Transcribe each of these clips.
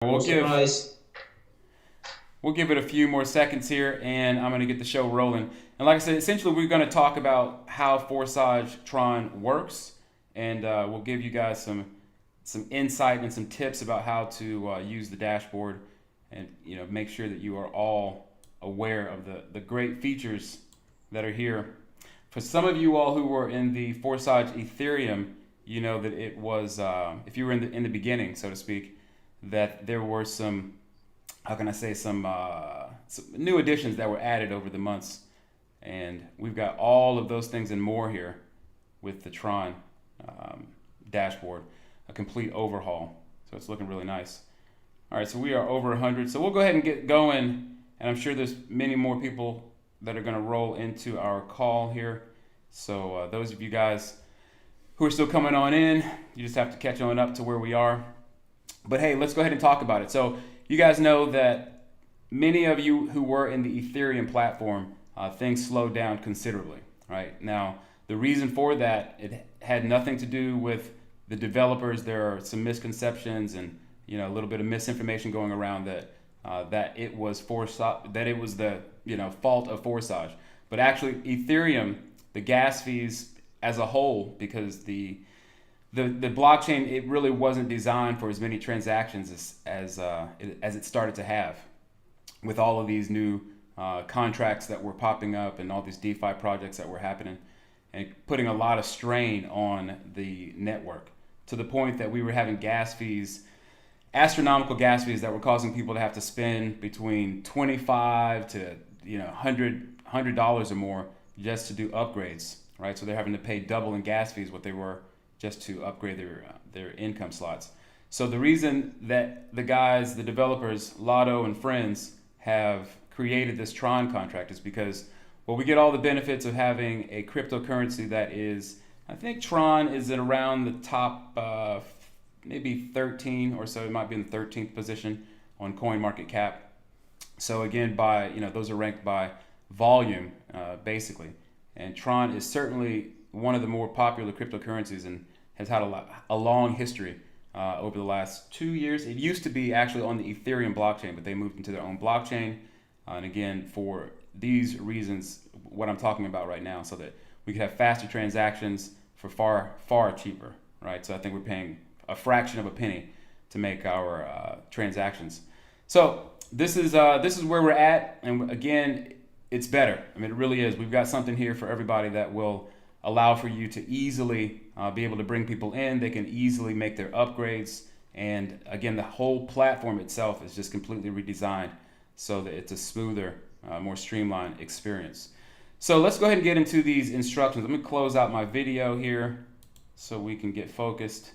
We'll give it a few more seconds here, and I'm going to get the show rolling. And like I said, essentially we're going to talk about how Forsage TRON works, and we'll give you guys some insight and some tips about how to use the dashboard, and make sure that you are all aware of the great features that are here. For some of you all who were in the Forsage Etherium, you know that it was if you were in the beginning, so to speak, that there were some, how can I say, some new additions that were added over the months. And we've got all of those things and more here with the Tron dashboard, a complete overhaul. So it's looking really nice. All right, so we are over 100. So we'll go ahead and get going. And I'm sure there's many more people that are going to roll into our call here. So those of you guys who are still coming on in, you just have to catch on up to where we are. But hey, let's go ahead and talk about it. So you guys know that many of you who were in the Ethereum platform, things slowed down considerably, right? Now, the reason for that, it had nothing to do with the developers. There are some misconceptions and a little bit of misinformation going around that it was the fault of Forsage. But actually, Ethereum, the gas fees as a whole, because the blockchain, it really wasn't designed for as many transactions as it started to have, with all of these new contracts that were popping up and all these DeFi projects that were happening, and putting a lot of strain on the network, to the point that we were having gas fees, astronomical gas fees, that were causing people to have to spend between $25 to $100 or more just to do upgrades, right? So they're having to pay double in gas fees what they were just to upgrade their income slots. So the reason that the developers, Lotto and friends, have created this Tron contract is because, well, we get all the benefits of having a cryptocurrency that is, I think Tron is at around the top, maybe 13 or so. It might be in the 13th position on CoinMarketCap. So again, those are ranked by volume, basically. And Tron is certainly one of the more popular cryptocurrencies and has had a long history over the last 2 years. It used to be actually on the Ethereum blockchain, but they moved into their own blockchain. And again, for these reasons, what I'm talking about right now, so that we could have faster transactions for far, far cheaper, right? So I think we're paying a fraction of a penny to make our transactions. So this is where we're at. And again, it's better. I mean, it really is. We've got something here for everybody that will allow for you to easily be able to bring people in. They can easily make their upgrades. And again, the whole platform itself is just completely redesigned so that it's a smoother, more streamlined experience. So let's go ahead and get into these instructions. Let me close out my video here so we can get focused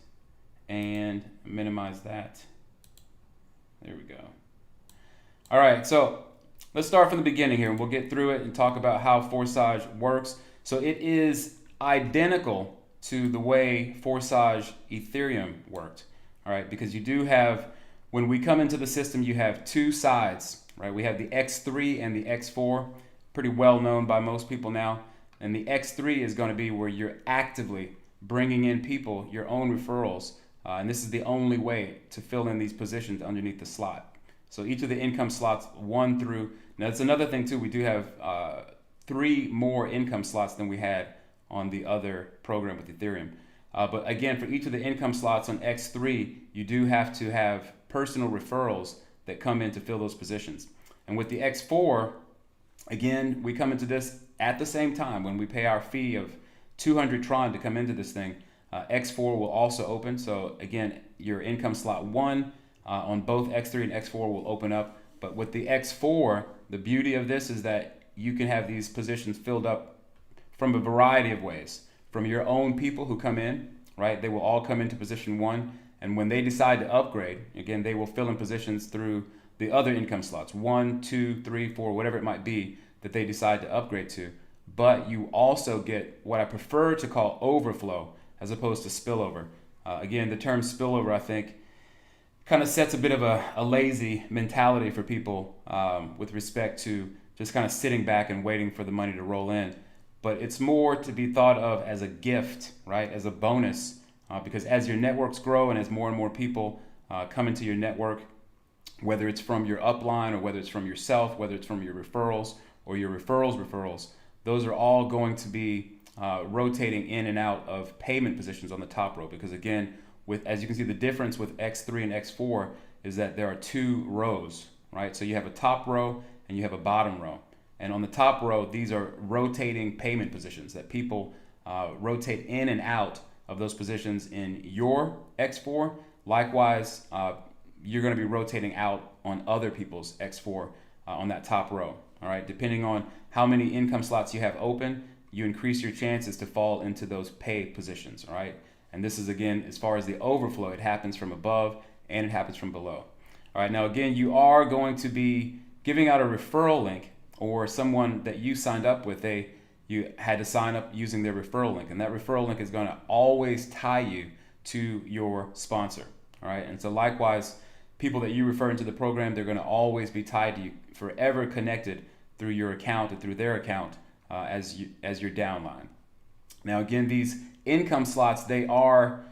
and minimize that. There we go. All right, so let's start from the beginning here, and we'll get through it and talk about how Forsage works. So it is identical to the way Forsage Etherium worked, all right? Because you do have, when we come into the system, you have two sides, right? We have the X3 and the X4, pretty well known by most people now. And the X3 is going to be where you're actively bringing in people, your own referrals. And this is the only way to fill in these positions underneath the slot. So each of the income slots, 1 through, now that's another thing too, we do have 3 more income slots than we had on the other program with Ethereum. But again, for each of the income slots on X3, you do have to have personal referrals that come in to fill those positions. And with the X4, again, we come into this at the same time when we pay our fee of 200 Tron to come into this thing. X4 will also open. So again, your income slot 1 on both X3 and X4 will open up. But with the X4, the beauty of this is that you can have these positions filled up from a variety of ways. From your own people who come in, right? They will all come into position 1. And when they decide to upgrade, again, they will fill in positions through the other income slots, 1, 2, 3, 4, whatever it might be that they decide to upgrade to. But you also get what I prefer to call overflow as opposed to spillover. Again, the term spillover, I think, kind of sets a bit of a lazy mentality for people with respect to just kind of sitting back and waiting for the money to roll in. But it's more to be thought of as a gift, right? As a bonus, because as your networks grow and as more and more people come into your network, whether it's from your upline or whether it's from yourself, whether it's from your referrals or your referrals, those are all going to be rotating in and out of payment positions on the top row. Because again, as you can see, the difference with X3 and X4 is that there are two rows, right? So you have a top row and you have a bottom row. And on the top row, these are rotating payment positions that people rotate in and out of those positions in your X4. Likewise, you're going to be rotating out on other people's X4 on that top row. All right, depending on how many income slots you have open, you increase your chances to fall into those pay positions. All right, and this is, again, as far as the overflow, it happens from above and it happens from below. All right, now again, you are going to be giving out a referral link, or someone that you signed up with, you had to sign up using their referral link, and that referral link is going to always tie you to your sponsor. All right, and so likewise, people that you refer into the program, they're going to always be tied to you, forever connected through your account and through their account as your downline. Now again, these income slots, they are,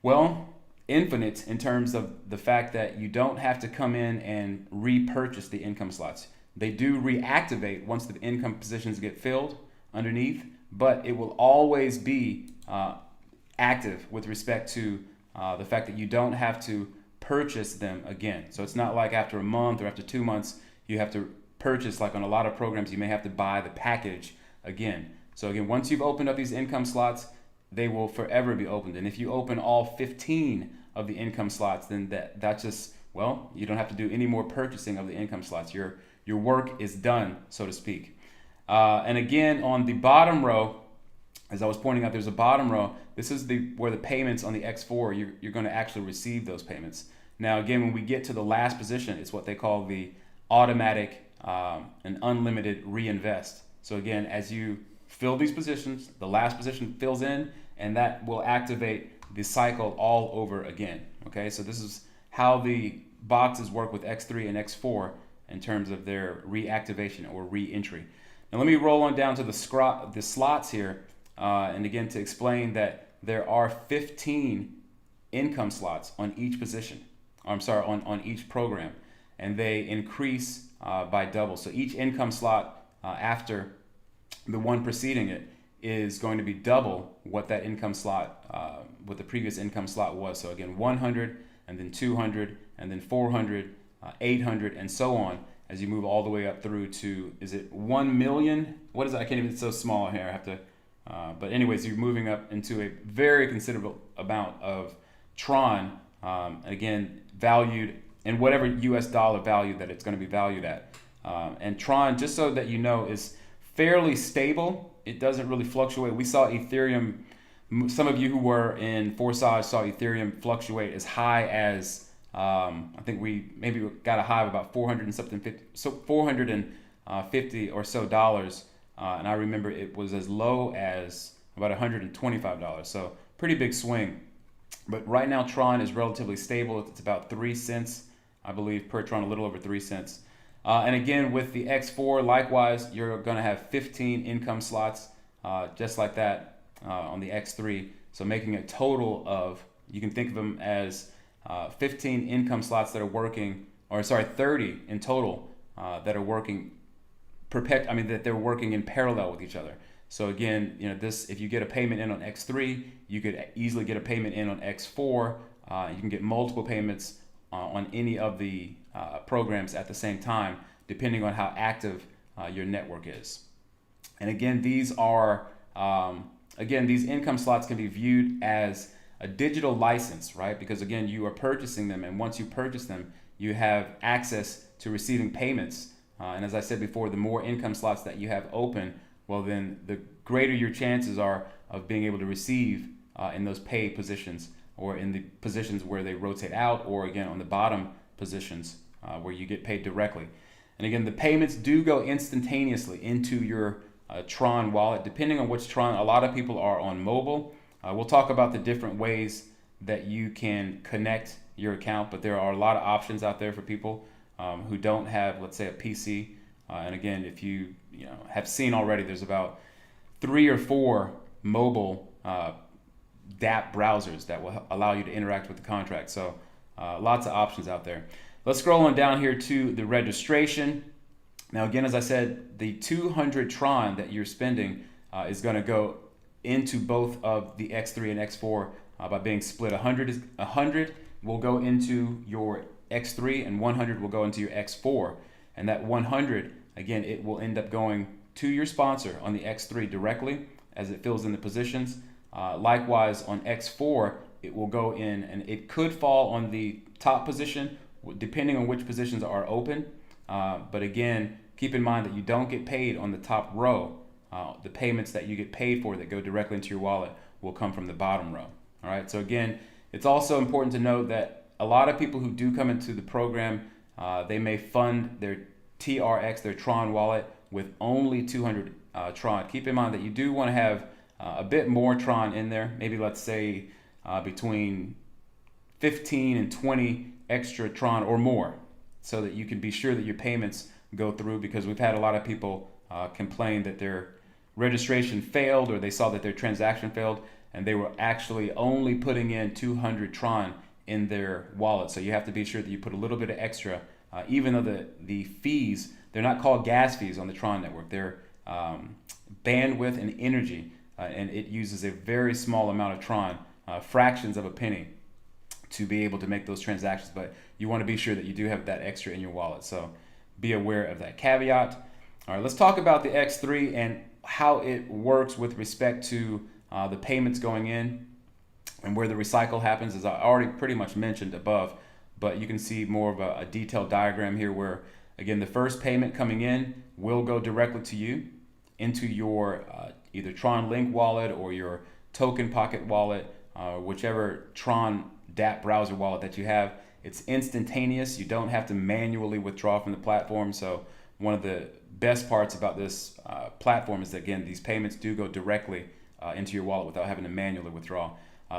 well, infinite in terms of the fact that you don't have to come in and repurchase the income slots. They do reactivate once the income positions get filled underneath, but it will always be active with respect to the fact that you don't have to purchase them again. So it's not like after a month or after 2 months you have to purchase, like on a lot of programs you may have to buy the package again. So again, once you've opened up these income slots, they will forever be opened. And if you open all 15 of the income slots, then that's just, well, you don't have to do any more purchasing of the income slots. Your work is done, so to speak. And again, on the bottom row, as I was pointing out, there's a bottom row. This is where the payments on the X4, you're going to actually receive those payments. Now again, when we get to the last position, it's what they call the automatic and unlimited reinvest. So again, as you fill these positions, the last position fills in, and that will activate the cycle all over again. Okay, so this is how the boxes work with X3 and X4 in terms of their reactivation or re-entry. Now let me roll on down to the slots here, and again, to explain that there are 15 income slots on each position. On each program, and they increase by double. So each income slot after the one preceding it is going to be double what that income slot, what the previous income slot was. So again, 100, and then 200, and then 400, 800, and so on, as you move all the way up through to, is it 1 million? What is it? I can't even, it's so small here. I have to, but anyways, you're moving up into a very considerable amount of Tron, again, valued in whatever US dollar value that it's going to be valued at. And Tron, just so that you know, is fairly stable. It doesn't really fluctuate. We saw Ethereum, some of you who were in Forsage saw Ethereum fluctuate as high as, I think we maybe got a high of about 450 or so dollars. And I remember it was as low as about $125. So pretty big swing. But right now, Tron is relatively stable. It's about 3 cents, I believe, per Tron, a little over 3 cents. And again, with the X4, likewise, you're going to have 15 income slots, just like that on the X3. So making a total of, you can think of them as 15 income slots that are working, 30 in total that are working that they're working in parallel with each other. So again, this, if you get a payment in on X3, you could easily get a payment in on X4. You can get multiple payments on any of the programs at the same time, depending on how active your network is. And again, these income slots can be viewed as a digital license, right? Because again, you are purchasing them, and once you purchase them, you have access to receiving payments. And as I said before, the more income slots that you have open, well, then the greater your chances are of being able to receive in those pay positions, or in the positions where they rotate out, or again on the bottom positions where you get paid directly. And again, the payments do go instantaneously into your Tron wallet, depending on which Tron. A lot of people are on mobile. We'll talk about the different ways that you can connect your account, but there are a lot of options out there for people who don't have, let's say, a PC. And again, if you have seen already, there's about 3 or 4 mobile DApp browsers that will allow you to interact with the contract. So lots of options out there. let's scroll on down here to the registration. Now, again, as I said, the 200 Tron that you're spending is going to go into both of the X3 and X4 by being split. 100 will go into your X3 and 100 will go into your X4. And that 100, again, it will end up going to your sponsor on the X3 directly as it fills in the positions. Likewise, on X4, it will go in and it could fall on the top position depending on which positions are open. But again, keep in mind that you don't get paid on the top row. The payments that you get paid for that go directly into your wallet will come from the bottom row. All right. So again, it's also important to note that a lot of people who do come into the program, they may fund their TRX, their Tron wallet, with only 200 Tron. Keep in mind that you do want to have a bit more Tron in there. Maybe let's say between 15 and 20 extra Tron or more, so that you can be sure that your payments go through, because we've had a lot of people complain that their registration failed or they saw that their transaction failed and they were actually only putting in 200 Tron in their wallet. So you have to be sure that you put a little bit of extra, even though the fees, they're not called gas fees on the Tron network. They're bandwidth and energy, and it uses a very small amount of Tron, fractions of a penny, to be able to make those transactions. But you want to be sure that you do have that extra in your wallet. So be aware of that caveat. All right, let's talk about the X3 and how it works with respect to the payments going in and where the recycle happens, as I already pretty much mentioned above. But you can see more of a detailed diagram here where, again, the first payment coming in will go directly to you into your either Tron Link wallet or your Token Pocket wallet, whichever Tron dApp browser wallet that you have. It's instantaneous. You don't have to manually withdraw from the platform. So one of the best parts about this platform is that, again, these payments do go directly into your wallet without having to manually withdraw.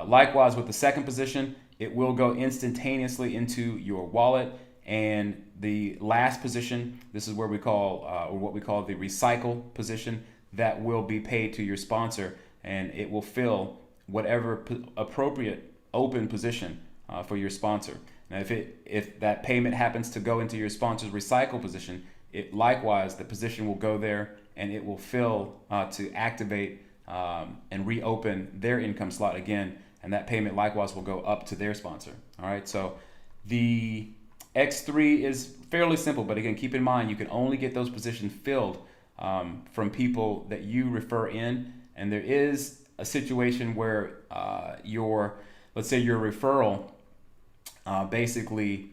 Likewise, with the second position, it will go instantaneously into your wallet. And the last position, this is where we call, or what we call the recycle position, that will be paid to your sponsor, and it will fill whatever appropriate open position for your sponsor. Now, if that payment happens to go into your sponsor's recycle position, likewise, the position will go there and it will fill to activate and reopen their income slot again, and that payment likewise will go up to their sponsor. All right, so the X3 is fairly simple, but again, keep in mind you can only get those positions filled from people that you refer in, and there is a situation where let's say your referral basically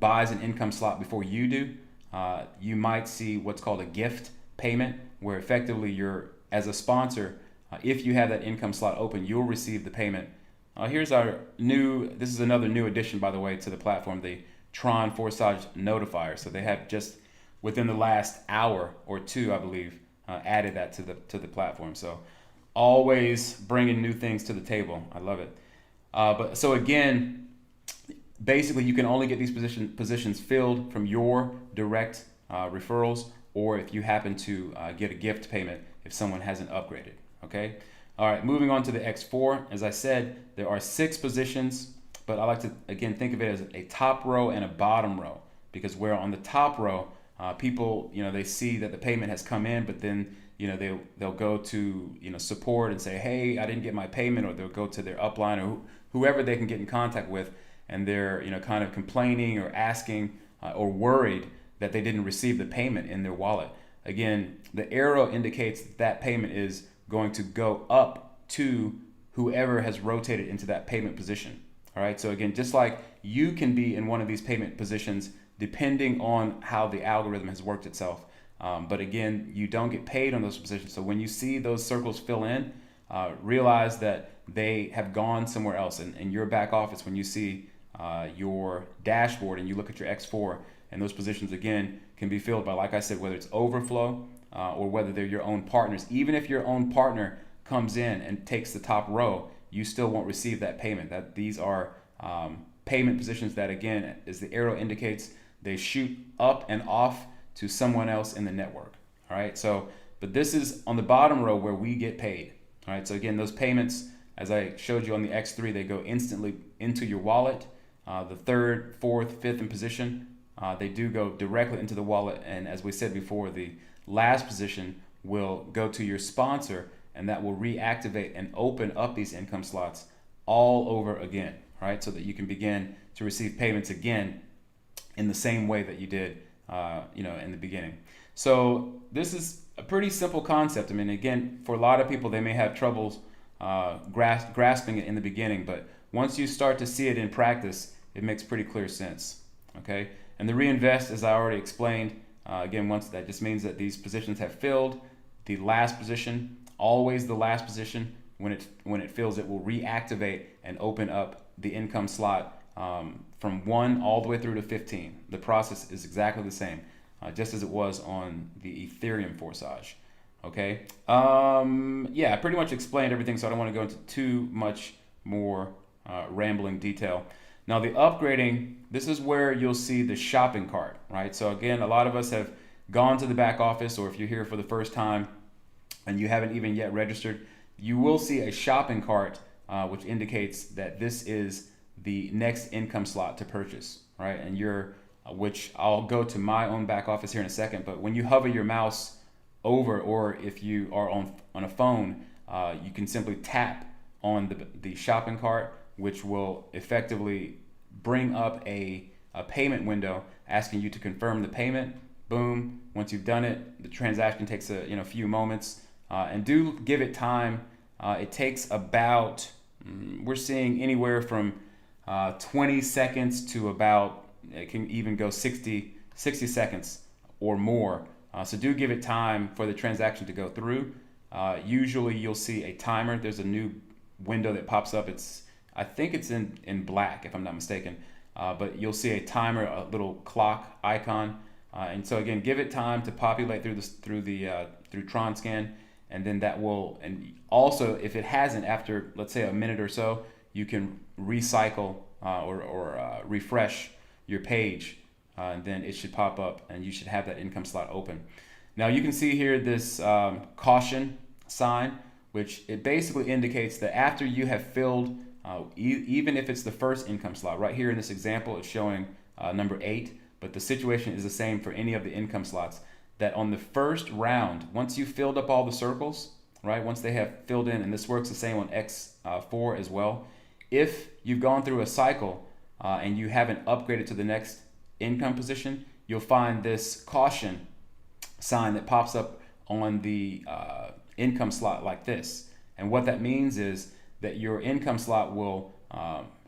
buys an income slot before you do. You might see what's called a gift payment, where effectively you're, as a sponsor, if you have that income slot open, you'll receive the payment. This is another new addition, by the way, to the platform, the Tron Forsage Notifier. So they have just within the last hour or two, I believe, added that to the platform. So always bringing new things to the table. I love it. But so again, basically you can only get these positions filled from your direct referrals, or if you happen to get a gift payment if someone hasn't upgraded. Okay. All right. Moving on to the X4. As I said, there are 6 positions, but I like to again think of it as a top row and a bottom row, because where on the top row, people, they see that the payment has come in, but then they'll go to support and say, hey, I didn't get my payment, or they'll go to their upline or whoever they can get in contact with, and they're kind of complaining or asking or worried that they didn't receive the payment in their wallet. Again, the arrow indicates that payment is going to go up to whoever has rotated into that payment position. All right. So again, just like you can be in one of these payment positions depending on how the algorithm has worked itself. But again, you don't get paid on those positions. So when you see those circles fill in, realize that they have gone somewhere else. And in your back office, when you see your dashboard and you look at your X4, and those positions again can be filled by, like I said, whether it's overflow or whether they're your own partners. Even if your own partner comes in and takes the top row, you still won't receive that payment. That these are payment positions that, again, as the arrow indicates, they shoot up and off to someone else in the network. All right. So, but this is on the bottom row where we get paid. All right. So again, those payments, as I showed you on the X3, they go instantly into your wallet. the third, fourth, fifth in position, they do go directly into the wallet. And as we said before, the last position will go to your sponsor, and that will reactivate and open up these income slots all over again, right? So that you can begin to receive payments again in the same way that you did, in the beginning. So this is a pretty simple concept. I mean, again, for a lot of people, they may have troubles grasping it in the beginning, but once you start to see it in practice, it makes pretty clear sense. Okay, and the reinvest, as I already explained, again, once that just means that these positions have filled. The last position, always the last position, when it fills, it will reactivate and open up the income slot from 1 all the way through to 15. The process is exactly the same, just as it was on the Ethereum Forsage. Okay. I pretty much explained everything, so I don't want to go into too much more rambling detail. Now, the upgrading, this is where you'll see the shopping cart, right? So again, a lot of us have gone to the back office, or if you're here for the first time and you haven't even yet registered, you will see a shopping cart, which indicates that this is the next income slot to purchase, right? And which I'll go to my own back office here in a second, but when you hover your mouse over, or if you are on a phone, you can simply tap on the shopping cart, which will effectively bring up a payment window asking you to confirm the payment. Boom. Once you've done it, the transaction takes a few moments, and do give it time. It takes about, we're seeing anywhere from 20 seconds to about, it can even go 60 seconds or more. So do give it time for the transaction to go through. Usually you'll see a timer. There's a new window that pops up. I think it's in black, if I'm not mistaken. But you'll see a timer, a little clock icon. And so again, give it time to populate through Tron Scan, and then that will, and also if it hasn't, after let's say a minute or so, you can recycle or refresh your page, and then it should pop up and you should have that income slot open. Now you can see here this caution sign, which it basically indicates that after you have filled, even if it's the first income slot, right here in this example it's showing number 8, but the situation is the same for any of the income slots, that on the first round, once you filled up all the circles, right, once they have filled in, and this works the same on X4 as well, if you've gone through a cycle and you haven't upgraded to the next income position, you'll find this caution sign that pops up on the income slot like this. And what that means is that your income slot will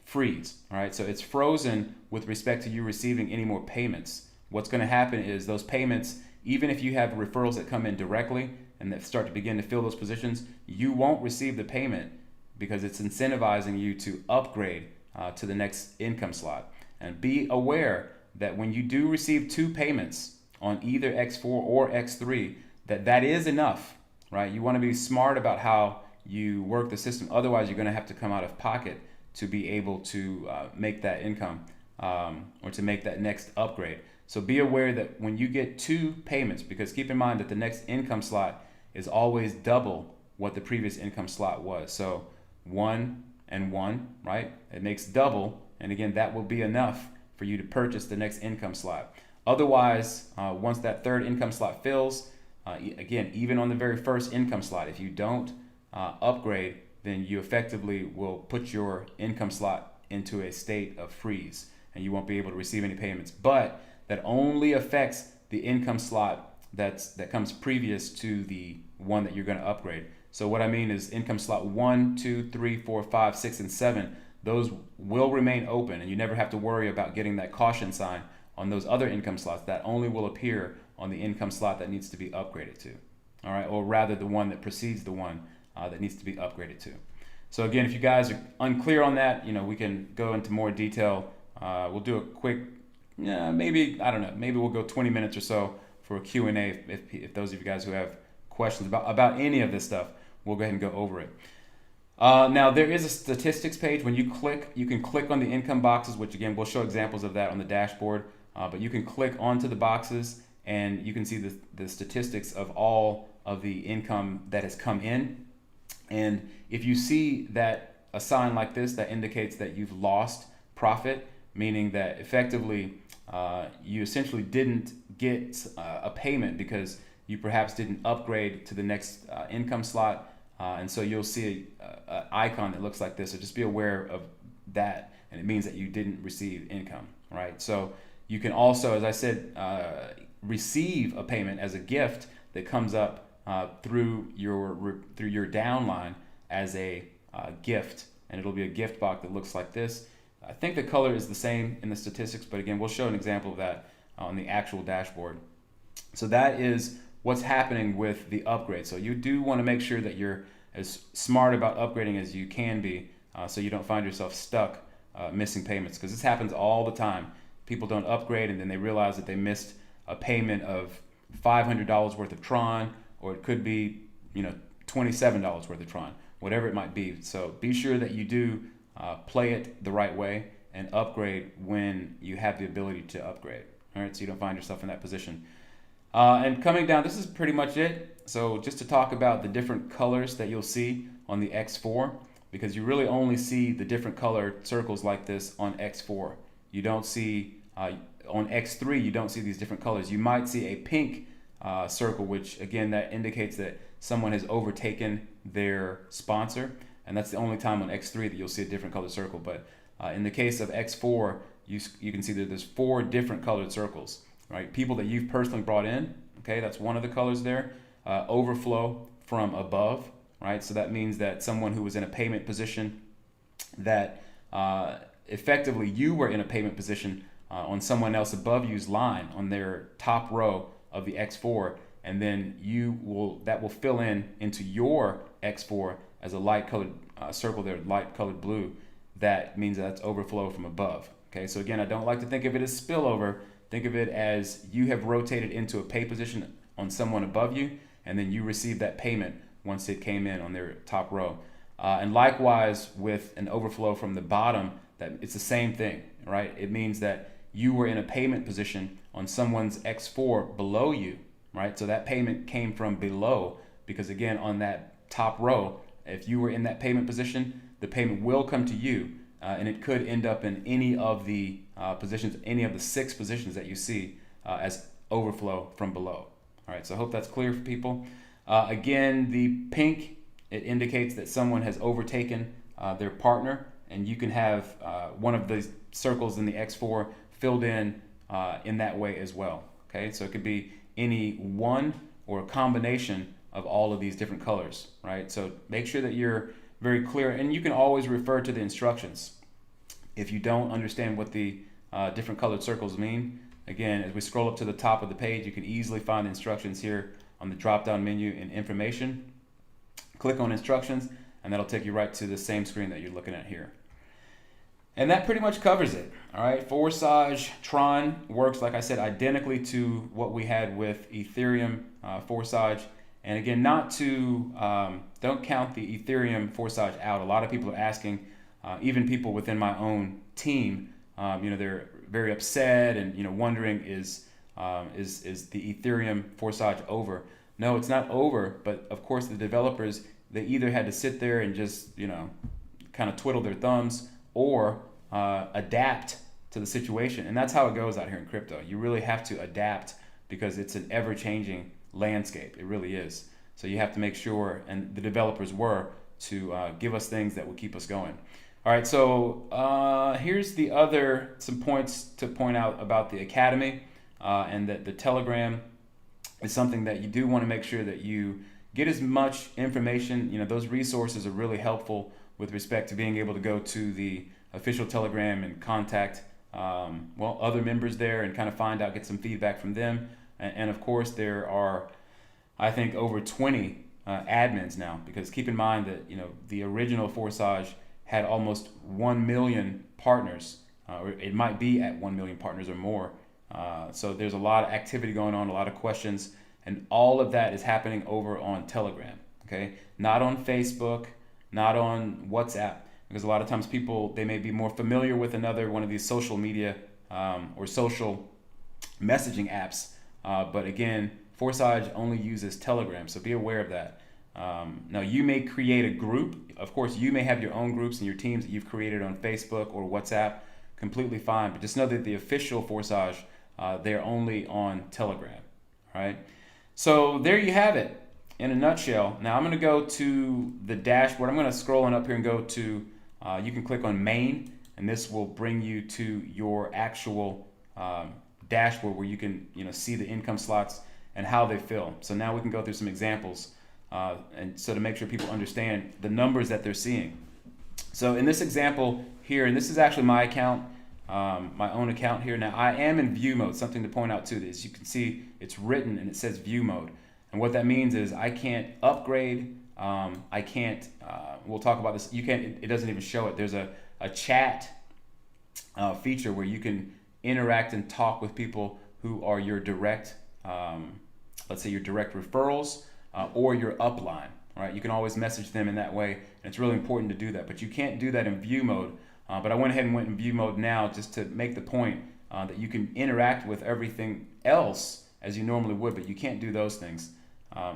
freeze. All right, so it's frozen with respect to you receiving any more payments. What's going to happen is those payments, even if you have referrals that come in directly and that start to begin to fill those positions, you won't receive the payment because it's incentivizing you to upgrade to the next income slot. And be aware that when you do receive 2 payments on either X4 or X3, that is enough, right? You want to be smart about how you work the system. Otherwise, you're going to have to come out of pocket to be able to make that income or to make that next upgrade. So be aware that when you get 2 payments, because keep in mind that the next income slot is always double what the previous income slot was. So 1 and 1, right? It makes double. And again, that will be enough for you to purchase the next income slot. Otherwise, once that third income slot fills, again, even on the very first income slot, if you don't upgrade, then you effectively will put your income slot into a state of freeze and you won't be able to receive any payments. But that only affects the income slot that comes previous to the one that you're going to upgrade. So what I mean is income slot 1, 2, 3, 4, 5, 6, and 7, those will remain open, and you never have to worry about getting that caution sign on those other income slots. That only will appear on the income slot that needs to be upgraded to. All right, or rather the one that precedes the one that needs to be upgraded to. So again, if you guys are unclear on that, we can go into more detail. We'll do a quick, maybe we'll go 20 minutes or so for a Q&A if those of you guys who have questions about any of this stuff, we'll go ahead and go over it. Now there is a statistics page. When you can click on the income boxes, which again, we'll show examples of that on the dashboard, but you can click onto the boxes and you can see the statistics of all of the income that has come in. And if you see that a sign like this that indicates that you've lost profit, meaning that effectively you essentially didn't get a payment because you perhaps didn't upgrade to the next income slot. And so you'll see an icon that looks like this. So just be aware of that. And it means that you didn't receive income, right? So you can also, as I said, receive a payment as a gift that comes up through your downline as a gift. And it'll be a gift box that looks like this. I think the color is the same in the statistics, but again, we'll show an example of that on the actual dashboard. So that is what's happening with the upgrade. So you do want to make sure that you're as smart about upgrading as you can be, so you don't find yourself stuck missing payments, because this happens all the time. People don't upgrade and then they realize that they missed a payment of $500 worth of Tron, or it could be $27 worth of Tron, whatever it might be. So be sure that you do play it the right way and upgrade when you have the ability to upgrade. All right, so you don't find yourself in that position. And coming down, this is pretty much it. So just to talk about the different colors that you'll see on the X4, because you really only see the different colored circles like this on X4. You don't see, on X3, you don't see these different colors. You might see a pink circle, which again, that indicates that someone has overtaken their sponsor. And that's the only time on X3 that you'll see a different colored circle. But in the case of X4, you can see that there's 4 different colored circles, right? People that you've personally brought in, okay, that's one of the colors there. Overflow from above, right? So that means that someone who was in a payment position that effectively you were in a payment position on someone else above you's line on their top row of the X4, and then that will fill in into your X4 as a light colored circle there, light colored blue. That means that's overflow from above. Okay, so again, I don't like to think of it as spillover. Think of it as you have rotated into a pay position on someone above you, and then you receive that payment once it came in on their top row. And likewise with an overflow from the bottom, that it's the same thing, right? It means that you were in a payment position on someone's X4 below you, right? So that payment came from below, because again, on that top row, if you were in that payment position, the payment will come to you, and it could end up in any of the positions, any of the 6 positions that you see as overflow from below. All right, so I hope that's clear for people. Again, the pink, it indicates that someone has overtaken their partner, and you can have one of the circles in the X4 filled in that way as well. Okay, so it could be any one or a combination of all of these different colors, right? So make sure that you're very clear, and you can always refer to the instructions if you don't understand what the different colored circles mean. Again, as we scroll up to the top of the page, you can easily find instructions here on the drop-down menu in information. Click on instructions, and that'll take you right to the same screen that you're looking at here. And that pretty much covers it. All right, Forsage TRON works, like I said, identically to what we had with Ethereum Forsage. And again, don't count the Ethereum Forsage out. A lot of people are asking, even people within my own team, they're very upset and wondering, is the Ethereum Forsage over? No, it's not over. But of course, the developers, they either had to sit there and just kind of twiddle their thumbs, or adapt to the situation. And that's how it goes out here in crypto. You really have to adapt, because it's an ever-changing landscape. It really is. So you have to make sure, and the developers were, to give us things that will keep us going. All right, so here's some points to point out about the Academy, and that the Telegram is something that you do want to make sure that you get as much information. Those resources are really helpful with respect to being able to go to the official Telegram and contact other members there and kind of find out, get some feedback from them. And of course, there are, I think, over 20 admins now, because keep in mind that the original Forsage had almost 1 million partners, or it might be at 1 million partners or more. So there's a lot of activity going on, a lot of questions, and all of that is happening over on Telegram. Okay, not on Facebook, not on WhatsApp, because a lot of times people, they may be more familiar with another one of these social media or social messaging apps. But again, Forsage only uses Telegram, so be aware of that. Now, you may create a group. Of course, you may have your own groups and your teams that you've created on Facebook or WhatsApp, completely fine. But just know that the official Forsage, they're only on Telegram. All right. So there you have it in a nutshell. Now I'm going to go to the dashboard. I'm going to scroll on up here and go to, you can click on main, and this will bring you to your actual dashboard where you can see the income slots and how they fill. So now we can go through some examples, and so to make sure people understand the numbers that they're seeing. So in this example here, and this is actually my account, my own account here. Now I am in view mode. Something to point out too is you can see it's written and it says view mode. And what that means is I can't upgrade. I can't, we'll talk about this. You can't, it doesn't even show it. There's a chat feature where you can interact and talk with people who are your direct, let's say your direct referrals or your upline. All right, you can always message them in that way, and it's really important to do that. But you can't do that in view mode. But I went ahead and went in view mode now just to make the point that you can interact with everything else as you normally would, but you can't do those things.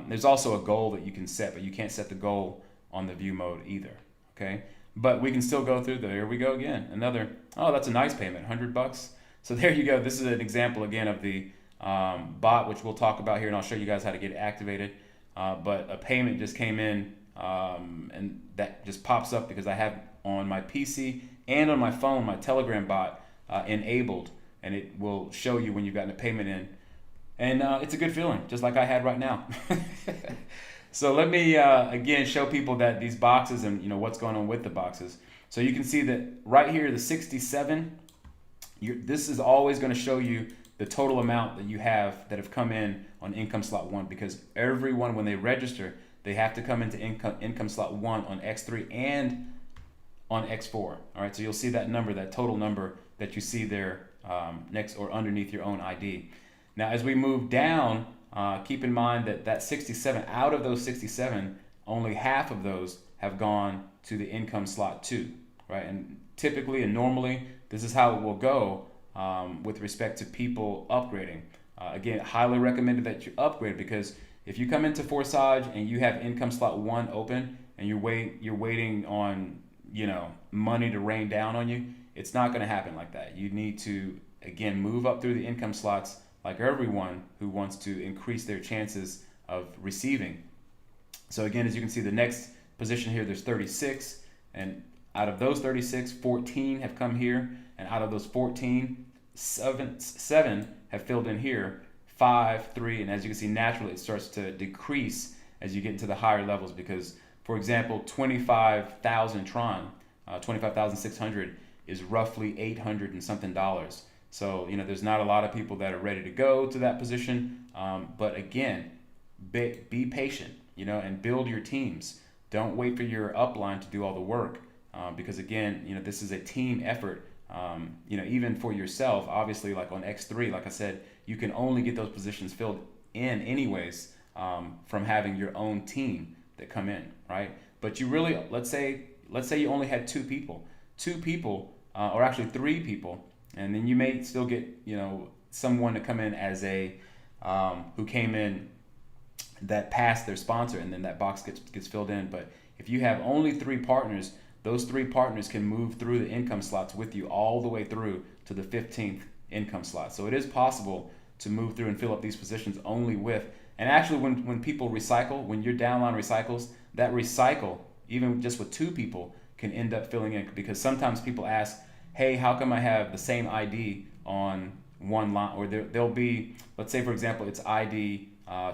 There's also a goal that you can set, but you can't set the goal on the view mode either. Okay, but we can still go through. There we go again. Another. Oh, that's a nice payment, $100. So there you go. This is an example again of the bot, which we'll talk about here, and I'll show you guys how to get it activated. But a payment just came in, and that just pops up because I have on my PC and on my phone my Telegram bot enabled, and it will show you when you've gotten a payment in. And it's a good feeling, just like I had right now. So let me again show people that these boxes and what's going on with the boxes. So you can see that right here, the 67. This is always going to show you the total amount that you have that have come in on income slot 1, because everyone, when they register, they have to come into income slot 1 on X3 and on X4. All right, so you'll see that number, that total number that you see there next or underneath your own ID. Now, as we move down, keep in mind that 67, out of those 67, only half of those have gone to the income slot 2, right? And typically and normally, this is how it will go with respect to people upgrading. Again, highly recommended that you upgrade, because if you come into Forsage and you have income slot 1 open and you're waiting on money to rain down on you, it's not going to happen like that. You need to again move up through the income slots like everyone who wants to increase their chances of receiving. So again, as you can see, the next position here, there's 36, and out of those 36, 14 have come here, and out of those 14, seven have filled in here, 5, 3, and as you can see, naturally it starts to decrease as you get into the higher levels, because, for example, 25,000 Tron, 25,600 is roughly $800 and something. So there's not a lot of people that are ready to go to that position, but again, be patient, and build your teams. Don't wait for your upline to do all the work, because again, this is a team effort. Even for yourself, obviously, like on X3, like I said, you can only get those positions filled in anyways from having your own team that come in, right? But you really, let's say you only had two people, or actually 3 people, and then you may still get someone to come in as a who came in that passed their sponsor, and then that box gets filled in. But if you have only 3 partners, those 3 partners can move through the income slots with you all the way through to the 15th income slot. So it is possible to move through and fill up these positions only with, and actually when people recycle, when your downline recycles, that recycle, even just with 2 people, can end up filling in, because sometimes people ask, hey, how come I have the same ID on one line? Or there'll be, let's say for example, it's ID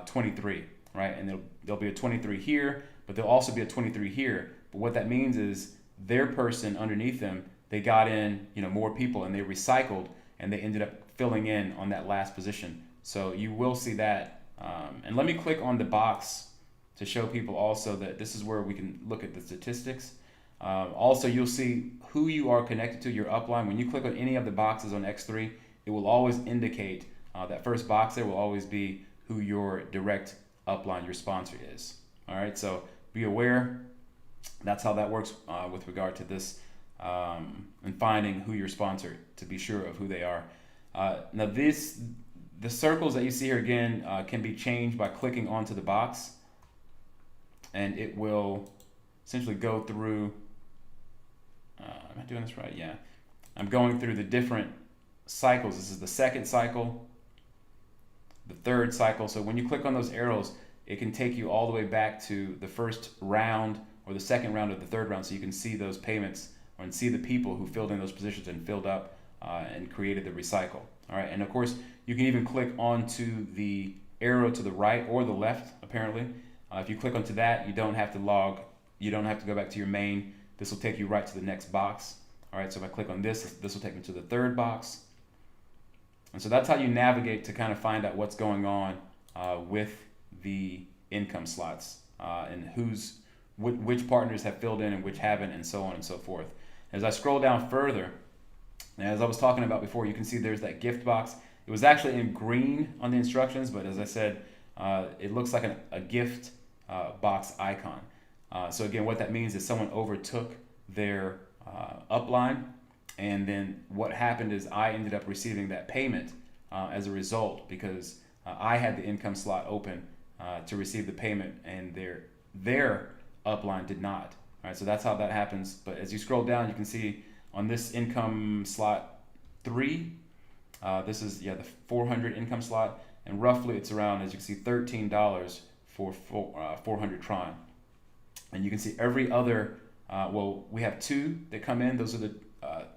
23, right? And there'll be a 23 here, but there'll also be a 23 here. But what that means is their person underneath them, they got in more people, and they recycled, and they ended up filling in on that last position. So you will see that. And let me click on the box to show people also that this is where we can look at the statistics. Also, you'll see who you are connected to, your upline. When you click on any of the boxes on X3, it will always indicate that first box there will always be who your direct upline, your sponsor is. All right, so be aware. That's how that works with regard to this and finding who your sponsor, to be sure of who they are. Now the circles that you see here again can be changed by clicking onto the box, and it will essentially go through, am I doing this right? Yeah. I'm going through the different cycles. This is the second cycle, the third cycle. So when you click on those arrows, it can take you all the way back to the first round or the second round of the third round, so you can see those payments and see the people who filled in those positions and filled up and created the recycle. All right, and of course you can even click onto the arrow to the right or the left. Apparently, if you click onto that, you don't have to log. You don't have to go back to your main. This will take you right to the next box. All right, so if I click on this, this will take me to the third box. And so that's how you navigate to kind of find out what's going on with the income slots and which partners have filled in and which haven't, and so on and so forth. As I scroll down further, and as I was talking about before, you can see there's that gift box. It was actually in green on the instructions, but as I said, it looks like a gift box icon. So again, what that means is someone overtook their upline, and then what happened is I ended up receiving that payment as a result, because I had the income slot open to receive the payment, and their upline did not. All right, so that's how that happens. But as you scroll down, you can see on this income slot 3, this is the 400 income slot, and roughly it's around, as you can see, $13 for 400 Tron. And you can see every other, well, we have 2 that come in. Those are the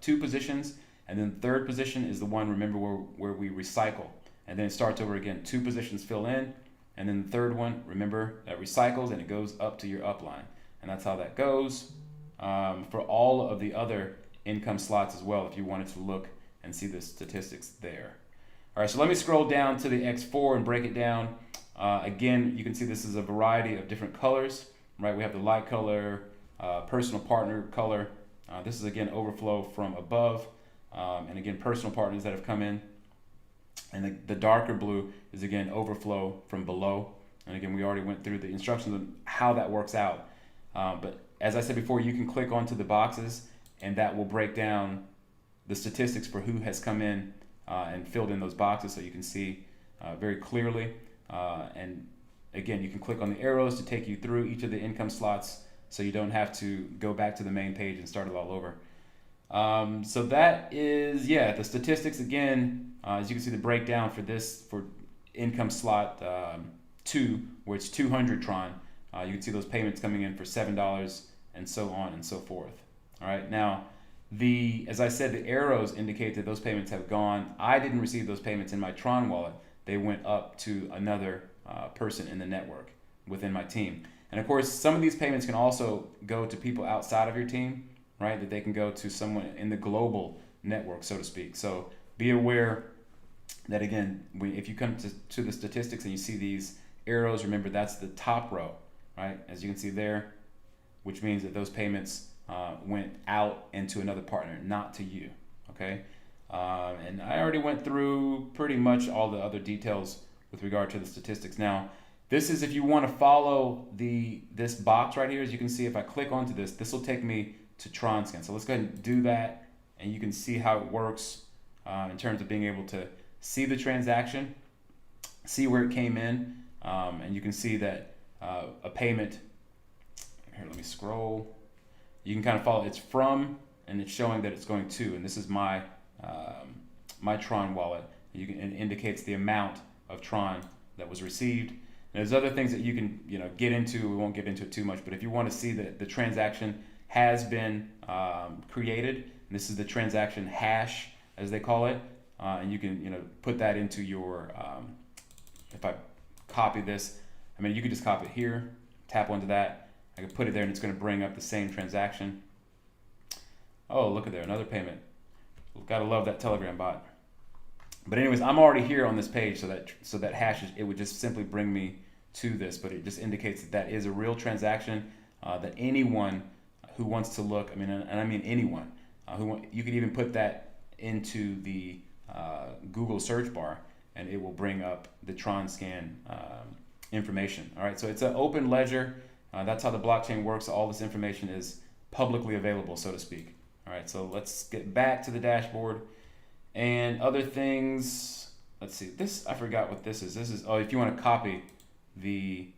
2 positions, and then the third position is the one, remember, where we recycle, and then it starts over again. 2 positions fill in, and then the third one, remember, that recycles, and it goes up to your upline. And that's how that goes for all of the other income slots as well, if you wanted to look and see the statistics there. All right, so let me scroll down to the X4 and break it down. Again, you can see this is a variety of different colors, right? We have the light color, personal partner color. This is, again, overflow from above, and again, personal partners that have come in. And the darker blue is, again, overflow from below. And again, we already went through the instructions on how that works out. But as I said before, you can click onto the boxes, and that will break down the statistics for who has come in and filled in those boxes, so you can see very clearly. And again, you can click on the arrows to take you through each of the income slots, so you don't have to go back to the main page and start it all over. So that is, the statistics again. As you can see, the breakdown for income slot 2, where it's 200 Tron. You can see those payments coming in for $7 and so on and so forth. All right, now as I said, the arrows indicate that those payments have gone. I didn't receive those payments in my Tron wallet. They went up to another person in the network within my team. And of course, some of these payments can also go to people outside of your team, right? That they can go to someone in the global network, so to speak. So be aware that, again, if you come to the statistics and you see these arrows, remember that's the top row, right? As you can see there, which means that those payments went out into another partner, not to you, okay? And I already went through pretty much all the other details with regard to the statistics. Now, this is if you want to follow this box right here. As you can see, if I click onto this will take me to Tron Scan. So let's go ahead and do that, and you can see how it works in terms of being able to see the transaction, see where it came in, and you can see that a payment, here, let me scroll. You can kind of follow, it's from, and it's showing that it's going to, and this is my Tron wallet. It indicates the amount of Tron that was received. And there's other things that you can get into. We won't get into it too much, but if you want to see that the transaction has been created, and this is the transaction hash, as they call it, and you can put that into your, if I copy this, you could just copy it here, tap onto that, I can put it there, and it's going to bring up the same transaction. Oh, look at there, another payment. Gotta love that Telegram bot. But anyways, I'm already here on this page, so that hash, it would just simply bring me to this, but it just indicates that is a real transaction, that anyone who wants to look, and I mean anyone, you can even put that into the Google search bar, and it will bring up the Tron scan information. All right, so it's an open ledger. That's how the blockchain works. All this information is publicly available, so to speak. All right, so let's get back to the dashboard and other things. Let's see. This, I forgot what this is. This is, if you want to copy the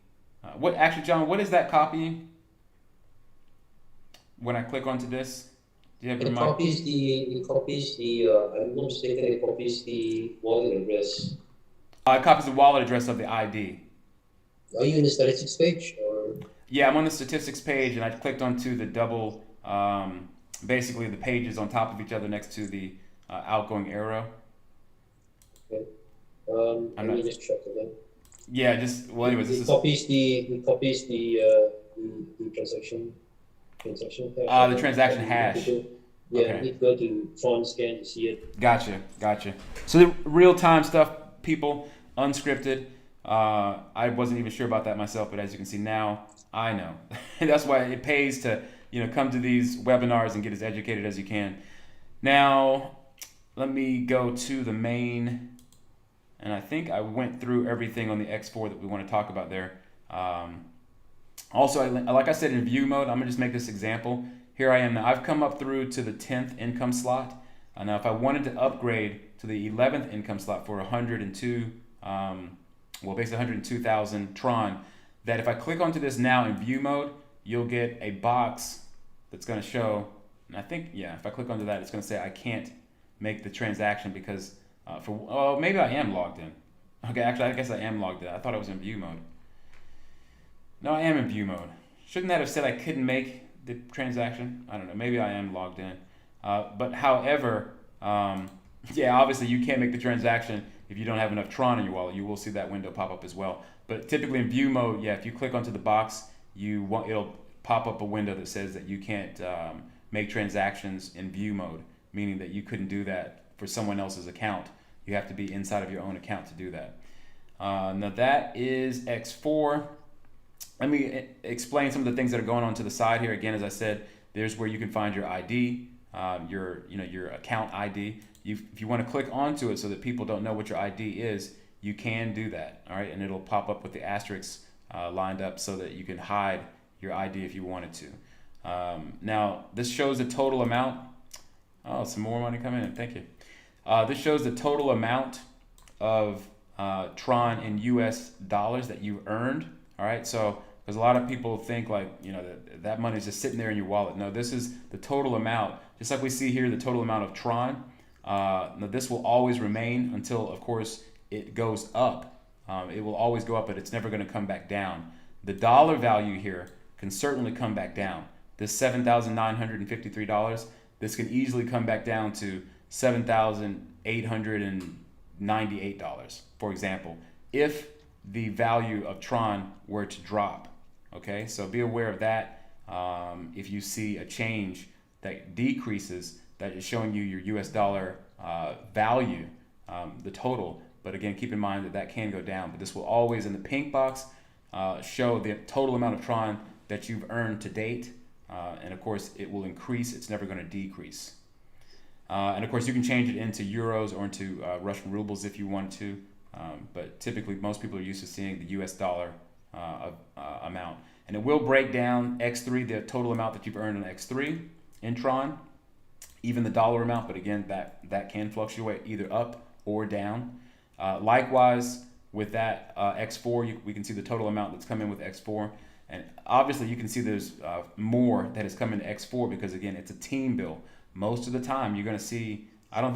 actually, John, what is that copying? When I click onto this, Do you have your It mic? copies the I'm not mistaken, it copies the wallet address. It copies the wallet address of the ID. Are you in the statistics page or Yeah, I'm on the statistics page, and I clicked onto the double, basically the pages on top of each other next to the outgoing arrow. okay? I'm Let not. me just check again. Yeah, just well. Anyways, this It is copies the transaction hash, I the think, but transaction you need to hash. go, yeah, you Okay. need to go to Tron scan to see it. Gotcha. So the real time stuff, people, unscripted. I wasn't even sure about that myself, but as you can see now, I know. And that's why it pays to come to these webinars and get as educated as you can. Now, let me go to the main, and I think I went through everything on the X4 that we want to talk about there. Um, Also, like I said, in view mode, I'm gonna just make this example. Here I am now. I've come up through to the 10th income slot. Now, if I wanted to upgrade to the 11th income slot for 102, basically 102,000 Tron, that if I click onto this now in view mode, you'll get a box that's gonna show. And I think, yeah, if I click onto that, it's gonna say I can't make the transaction because maybe I am logged in. Okay, actually, I guess I am logged in. I thought I was in view mode. No, I am in view mode. Shouldn't that have said I couldn't make the transaction? I don't know. Maybe I am logged in. But however, yeah, obviously you can't make the transaction if you don't have enough Tron in your wallet. You will see that window pop up as well. But typically in view mode, yeah, if you click onto the box, it'll pop up a window that says that you can't make transactions in view mode, meaning that you couldn't do that for someone else's account. You have to be inside of your own account to do that. Now that is X4. Let me explain some of the things that are going on to the side here. Again, as I said, there's where you can find your ID, your account ID. If you want to click onto it so that people don't know what your ID is, you can do that. All right, and it'll pop up with the asterisks lined up so that you can hide your ID if you wanted to. Now, this shows the total amount. Oh, some more money coming in. Thank you. This shows the total amount of Tron in US dollars that you've earned. All right, so because a lot of people think that money is just sitting there in your wallet. No, this is the total amount. Just like we see here, the total amount of Tron. Now this will always remain until, of course, it goes up. It will always go up, but it's never going to come back down. The dollar value here can certainly come back down. This $7,953, this can easily come back down to $7,898, for example, if the value of Tron were to drop. Okay, so be aware of that. If you see a change that decreases, that is showing you your US dollar value, the total. But again, keep in mind that can go down. But this will always, in the pink box, show the total amount of Tron that you've earned to date. And of course, it will increase. It's never going to decrease. And of course, you can change it into euros or into Russian rubles if you want to. But typically, most people are used to seeing the US dollar amount. And it will break down X3, the total amount that you've earned on X3 in Tron, even the dollar amount. But again, that can fluctuate either up or down. Likewise, with that X4, we can see the total amount that's come in with X4. And obviously, you can see there's more that has come into X4 because, again, it's a team bill. Most of the time, you're going to see, I'm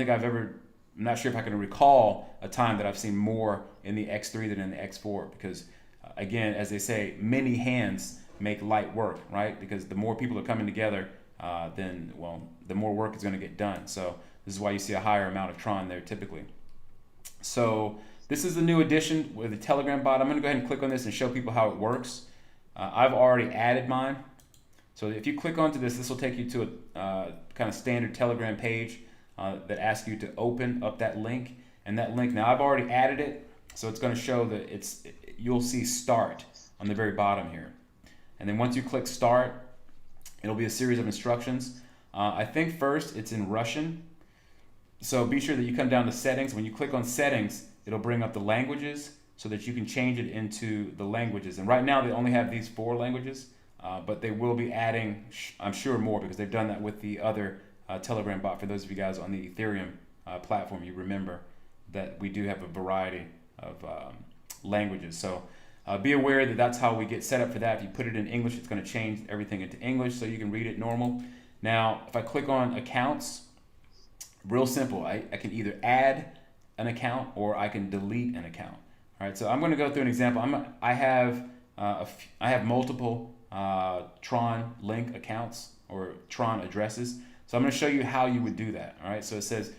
not sure if I can recall a time that I've seen more in the X3 than in the X4 because, again, as they say, many hands make light work, right? Because the more people are coming together, the more work is going to get done. So this is why you see a higher amount of Tron there typically. So this is the new addition with the Telegram bot. I'm going to go ahead and click on this and show people how it works. I've already added mine. So if you click onto this will take you to a kind of standard Telegram page that asks you to open up that link. And that link, now I've already added it, so it's going to show that you'll see start on the very bottom here. And then once you click start, it'll be a series of instructions. I think first it's in Russian. So be sure that you come down to settings. When you click on settings, it'll bring up the languages so that you can change it into the languages. And right now they only have these 4 languages, but they will be adding, I'm sure, more because they've done that with the other Telegram bot. For those of you guys on the Ethereum platform, you remember that we do have a variety of languages. So be aware that that's how we get set up for that. If you put it in English, it's going to change everything into English so you can read it normal. Now, if I click on accounts, real simple. I can either add an account or I can delete an account. All right, so I'm going to go through an example. I have multiple Tron link accounts or Tron addresses. So I'm going to show you how you would do that. All right, so it says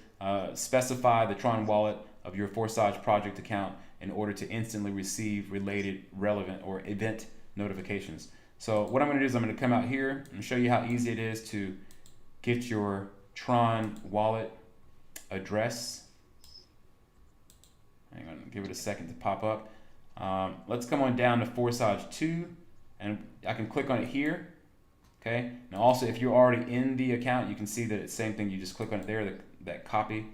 specify the Tron wallet of your Forsage project account in order to instantly receive related, relevant, or event notifications. So what I'm going to do is I'm going to come out here and show you how easy it is to get your Tron wallet address. Hang on, give it a second to pop up. Let's come on down to Forsage 2, and I can click on it here. Okay. Now also, if you're already in the account, you can see that it's the same thing. You just click on it there, that copy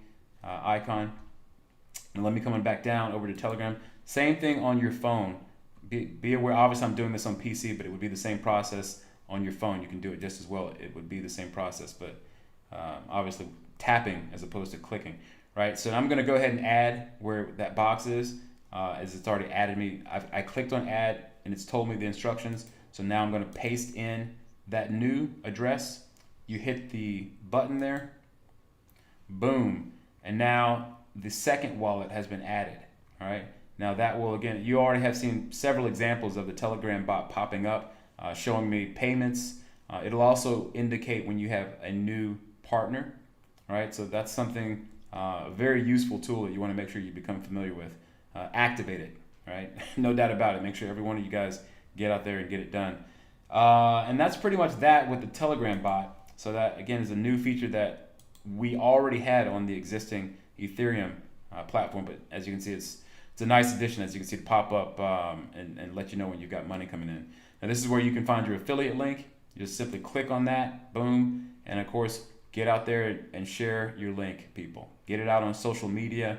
icon. And let me come on back down over to Telegram. Same thing on your phone. Be aware, obviously I'm doing this on PC, but it would be the same process on your phone. You can do it just as well. It would be the same process, but obviously tapping as opposed to clicking, right? So I'm gonna go ahead and add where that box is, as it's already added me. I clicked on add and it's told me the instructions. So now I'm gonna paste in that new address. You hit the button there, boom, and now the second wallet has been added, all right? Now that will, again, you already have seen several examples of the Telegram bot popping up, showing me payments. It'll also indicate when you have a new partner, all right? So that's something, a very useful tool that you wanna make sure you become familiar with. Activate it, right? No doubt about it. Make sure every one of you guys get out there and get it done. And that's pretty much that with the Telegram bot. So that, again, is a new feature that we already had on the existing Ethereum platform, but as you can see, it's a nice addition, as you can see, to pop up and let you know when you've got money coming in. Now this is where you can find your affiliate link. You just simply click on that, boom, and of course, get out there and share your link, people. Get it out on social media,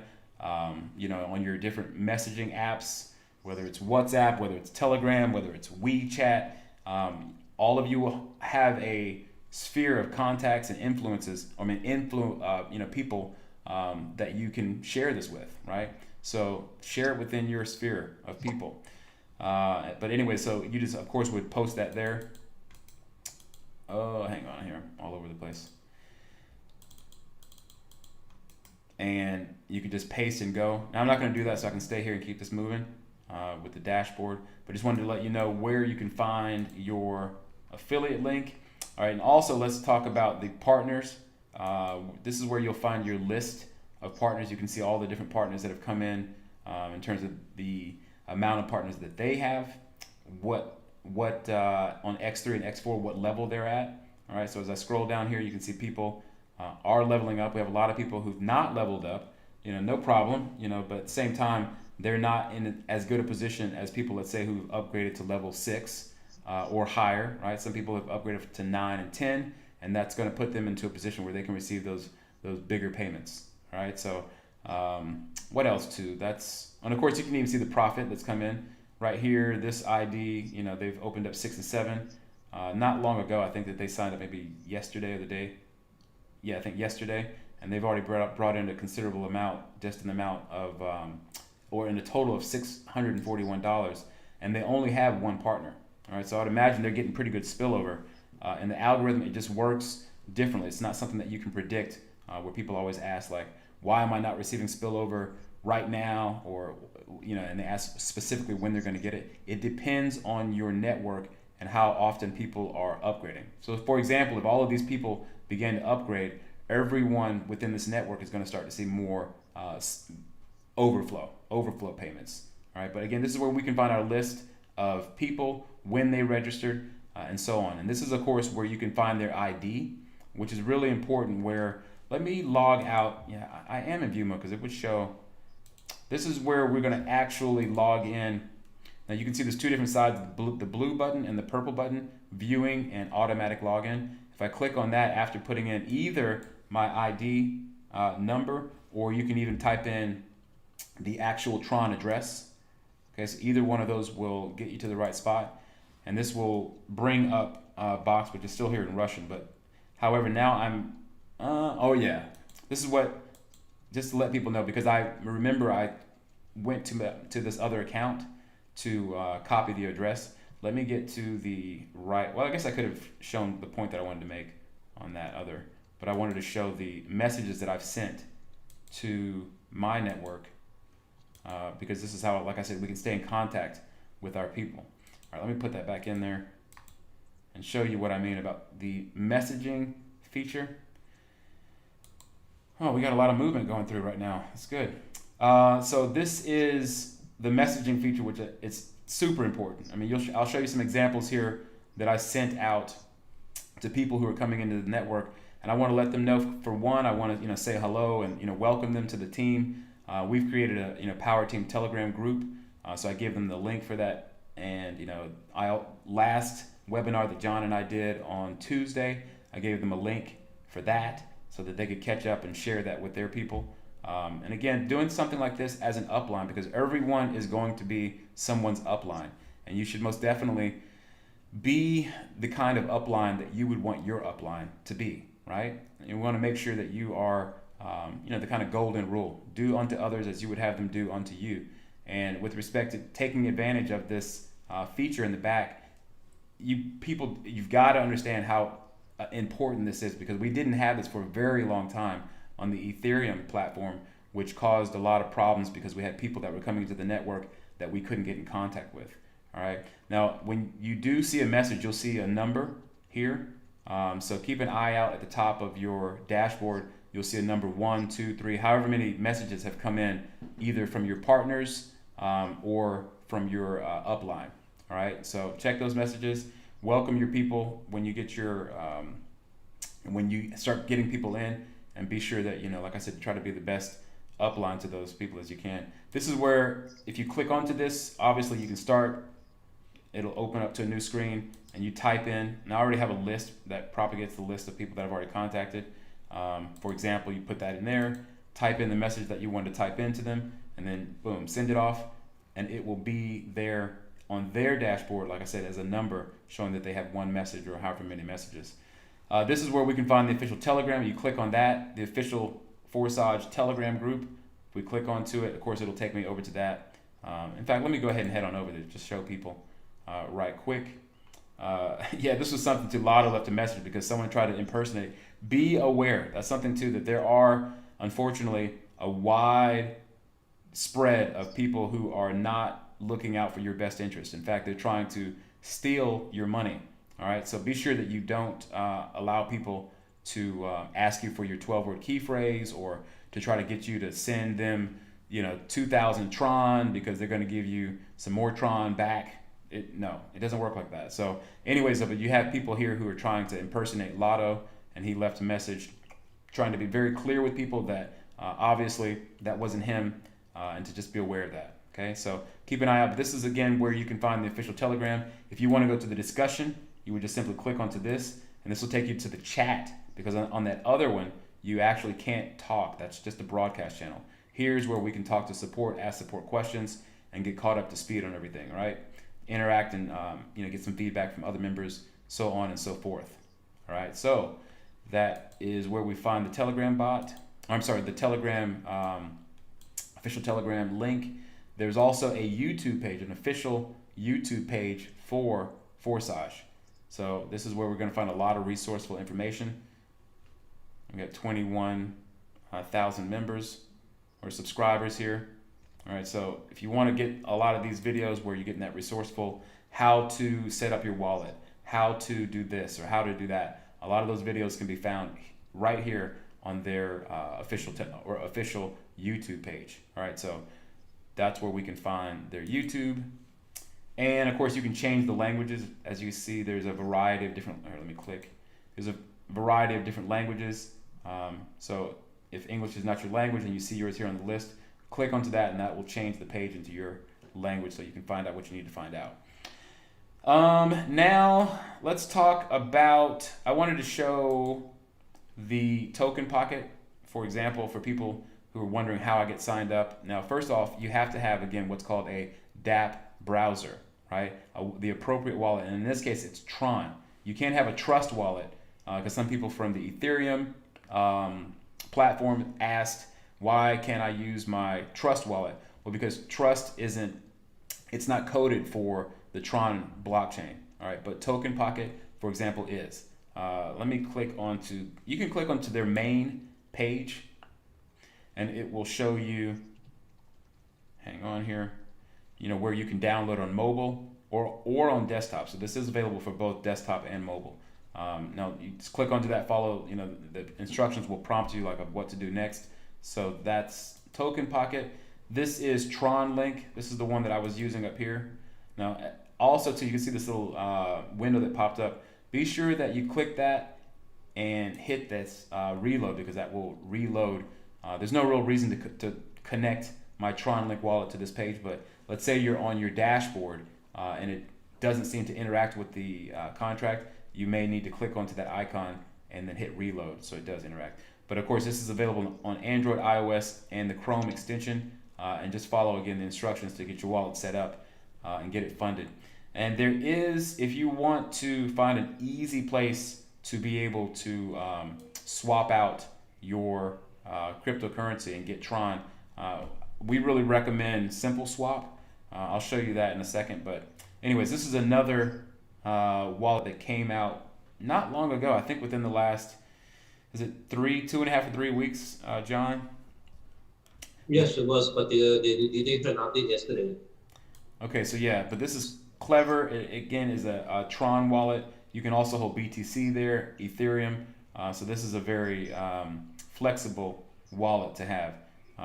you know, on your different messaging apps, whether it's WhatsApp, whether it's Telegram, whether it's WeChat. All of you will have a sphere of contacts and influences, you know, people that you can share this with, right? So share it within your sphere of people. But anyway, so you just, of course, would post that there. Oh, hang on here, all over the place. And you can just paste and go. Now I'm not going to do that, so I can stay here and keep this moving with the dashboard. But just wanted to let you know where you can find your affiliate link. All right, and also let's talk about the partners. This is where you'll find your list of partners. You can see all the different partners that have come in terms of the amount of partners that they have, what on X3 and X4, what level they're at. All right, so as I scroll down here, you can see people are leveling up. We have a lot of people who've not leveled up, you know, no problem, you know, but at the same time, they're not in as good a position as people, let's say, who've upgraded to level 6 or higher, right? Some people have upgraded to 9 and 10, and that's going to put them into a position where they can receive those bigger payments, right? So what else too? And of course you can even see the profit that's come in right here. This ID, you know, they've opened up 6 and 7 not long ago. I think that they signed up maybe yesterday or the day. Yeah, I think yesterday, and they've already brought in a considerable amount, just an amount of, or in a total of $641, and they only have one partner. All right, so I'd imagine they're getting pretty good spillover. And the algorithm, it just works differently. It's not something that you can predict, where people always ask, like, why am I not receiving spillover right now? Or, you know, and they ask specifically when they're going to get it. It depends on your network and how often people are upgrading. So, for example, if all of these people begin to upgrade, everyone within this network is going to start to see more overflow payments. All right, but again, this is where we can find our list of people, when they registered, and so on. And this is, of course, where you can find their ID, which is really important. Where, let me log out. Yeah, I am in view mode because it would show. This is where we're going to actually log in. Now you can see there's two different sides, the blue button and the purple button, viewing and automatic login. If I click on that after putting in either my ID number, or you can even type in the actual Tron address. Okay, so either one of those will get you to the right spot. And this will bring up a box, which is still here in Russian. But however, now I'm, oh yeah, this is what, just to let people know, because I remember I went to this other account to copy the address. Let me get to the right, well, I guess I could have shown the point that I wanted to make on that other, but I wanted to show the messages that I've sent to my network because this is how, like I said, we can stay in contact with our people. All right, let me put that back in there and show you what I mean about the messaging feature. Oh, we got a lot of movement going through right now. That's good. So this is the messaging feature, which it's super important. I mean, I'll show you some examples here that I sent out to people who are coming into the network, and I want to let them know. For one, I want to say hello and welcome them to the team. We've created a Power Team Telegram group, so I gave them the link for that. And last webinar that John and I did on Tuesday, I gave them a link for that so that they could catch up and share that with their people. And again, doing something like this as an upline, because everyone is going to be someone's upline, and you should most definitely be the kind of upline that you would want your upline to be, right? You want to make sure that you are, the kind of golden rule: do unto others as you would have them do unto you. And with respect to taking advantage of this feature in the back, you've got to understand how important this is, because we didn't have this for a very long time on the Ethereum platform, which caused a lot of problems because we had people that were coming into the network that we couldn't get in contact with. All right. Now, when you do see a message, you'll see a number here. So keep an eye out at the top of your dashboard. You'll see a number 1, 2, 3, however many messages have come in, either from your partners or from your upline. All right. So check those messages. Welcome your people when you get when you start getting people in, and be sure that, like I said, try to be the best upline to those people as you can. This is where, if you click onto this, obviously you can start. It'll open up to a new screen, and you type in, and I already have a list that propagates the list of people that I've already contacted. For example, you put that in there, type in the message that you want to type into them, and then boom, send it off, and it will be there on their dashboard, like I said, as a number showing that they have one message or however many messages. This is where we can find the official Telegram. You click on that, the official Forsage Telegram group. If we click onto it, of course, it'll take me over to that. In fact, let me go ahead and head on over there, just show people right quick. Yeah, this was something too. Lotto left a message because someone tried to impersonate. Be aware. That's something too, that there are, unfortunately, a wide spread of people who are not looking out for your best interest. In fact, they're trying to steal your money. All right, so be sure that you don't allow people to ask you for your 12-word key phrase, or to try to get you to send them, 2,000 Tron because they're going to give you some more Tron back. No, it doesn't work like that. So anyways, but you have people here who are trying to impersonate Lotto, and he left a message trying to be very clear with people that obviously that wasn't him, and to just be aware of that. Okay, so keep an eye out. But this is, again, where you can find the official Telegram. If you want to go to the discussion, you would just simply click onto this, and this will take you to the chat, because on that other one, you actually can't talk. That's just a broadcast channel. Here's where we can talk to support, ask support questions, and get caught up to speed on everything, right? Interact and get some feedback from other members, so on and so forth. All right, so that is where we find the Telegram bot. The Telegram, official Telegram link. There's also a YouTube page, an official YouTube page for Forsage. So this is where we're going to find a lot of resourceful information. We got 21,000 members or subscribers here. All right, so if you want to get a lot of these videos where you're getting that resourceful, how to set up your wallet, how to do this or how to do that, a lot of those videos can be found right here on their official YouTube page. All right, so that's where we can find their YouTube. And of course, you can change the languages. As you see, there's a variety of different, let me click. There's a variety of different languages. So if English is not your language and you see yours here on the list, click onto that, and that will change the page into your language so you can find out what you need to find out. Now let's talk about, I wanted to show the token pocket, for example, for people who are wondering how I get signed up. Now, first off, you have to have, again, what's called a dApp browser, right? The appropriate wallet, and in this case, it's Tron. You can't have a Trust wallet because some people from the Ethereum platform asked, why can't I use my Trust wallet? Well, because Trust it's not coded for the Tron blockchain, all right? But Token Pocket, for example, is. Let me click onto, you can click onto their main page and it will show you, hang on here, where you can download on mobile or on desktop. So this is available for both desktop and mobile. Now you just click onto that, follow, the instructions will prompt you like of what to do next. So that's Token Pocket. This is Tron Link. This is the one that I was using up here. Now also too, you can see this little window that popped up. Be sure that you click that and hit this reload, because that will reload. There's no real reason to connect my Tron Link wallet to this page, but let's say you're on your dashboard and it doesn't seem to interact with the contract. You may need to click onto that icon and then hit reload so it does interact. But of course, this is available on Android, iOS, and the Chrome extension. And just follow again the instructions to get your wallet set up and get it funded. And there is, if you want to find an easy place to be able to swap out your cryptocurrency and get Tron, we really recommend Simple Swap. I'll show you that in a second. But anyways, this is another wallet that came out not long ago. I think within the last, is it 2.5 or 3 weeks, John? Yes, it was, but they did an update yesterday. Okay, so yeah, but this is clever. It again is a Tron wallet. You can also hold BTC there, Ethereum. So this is a very flexible wallet to have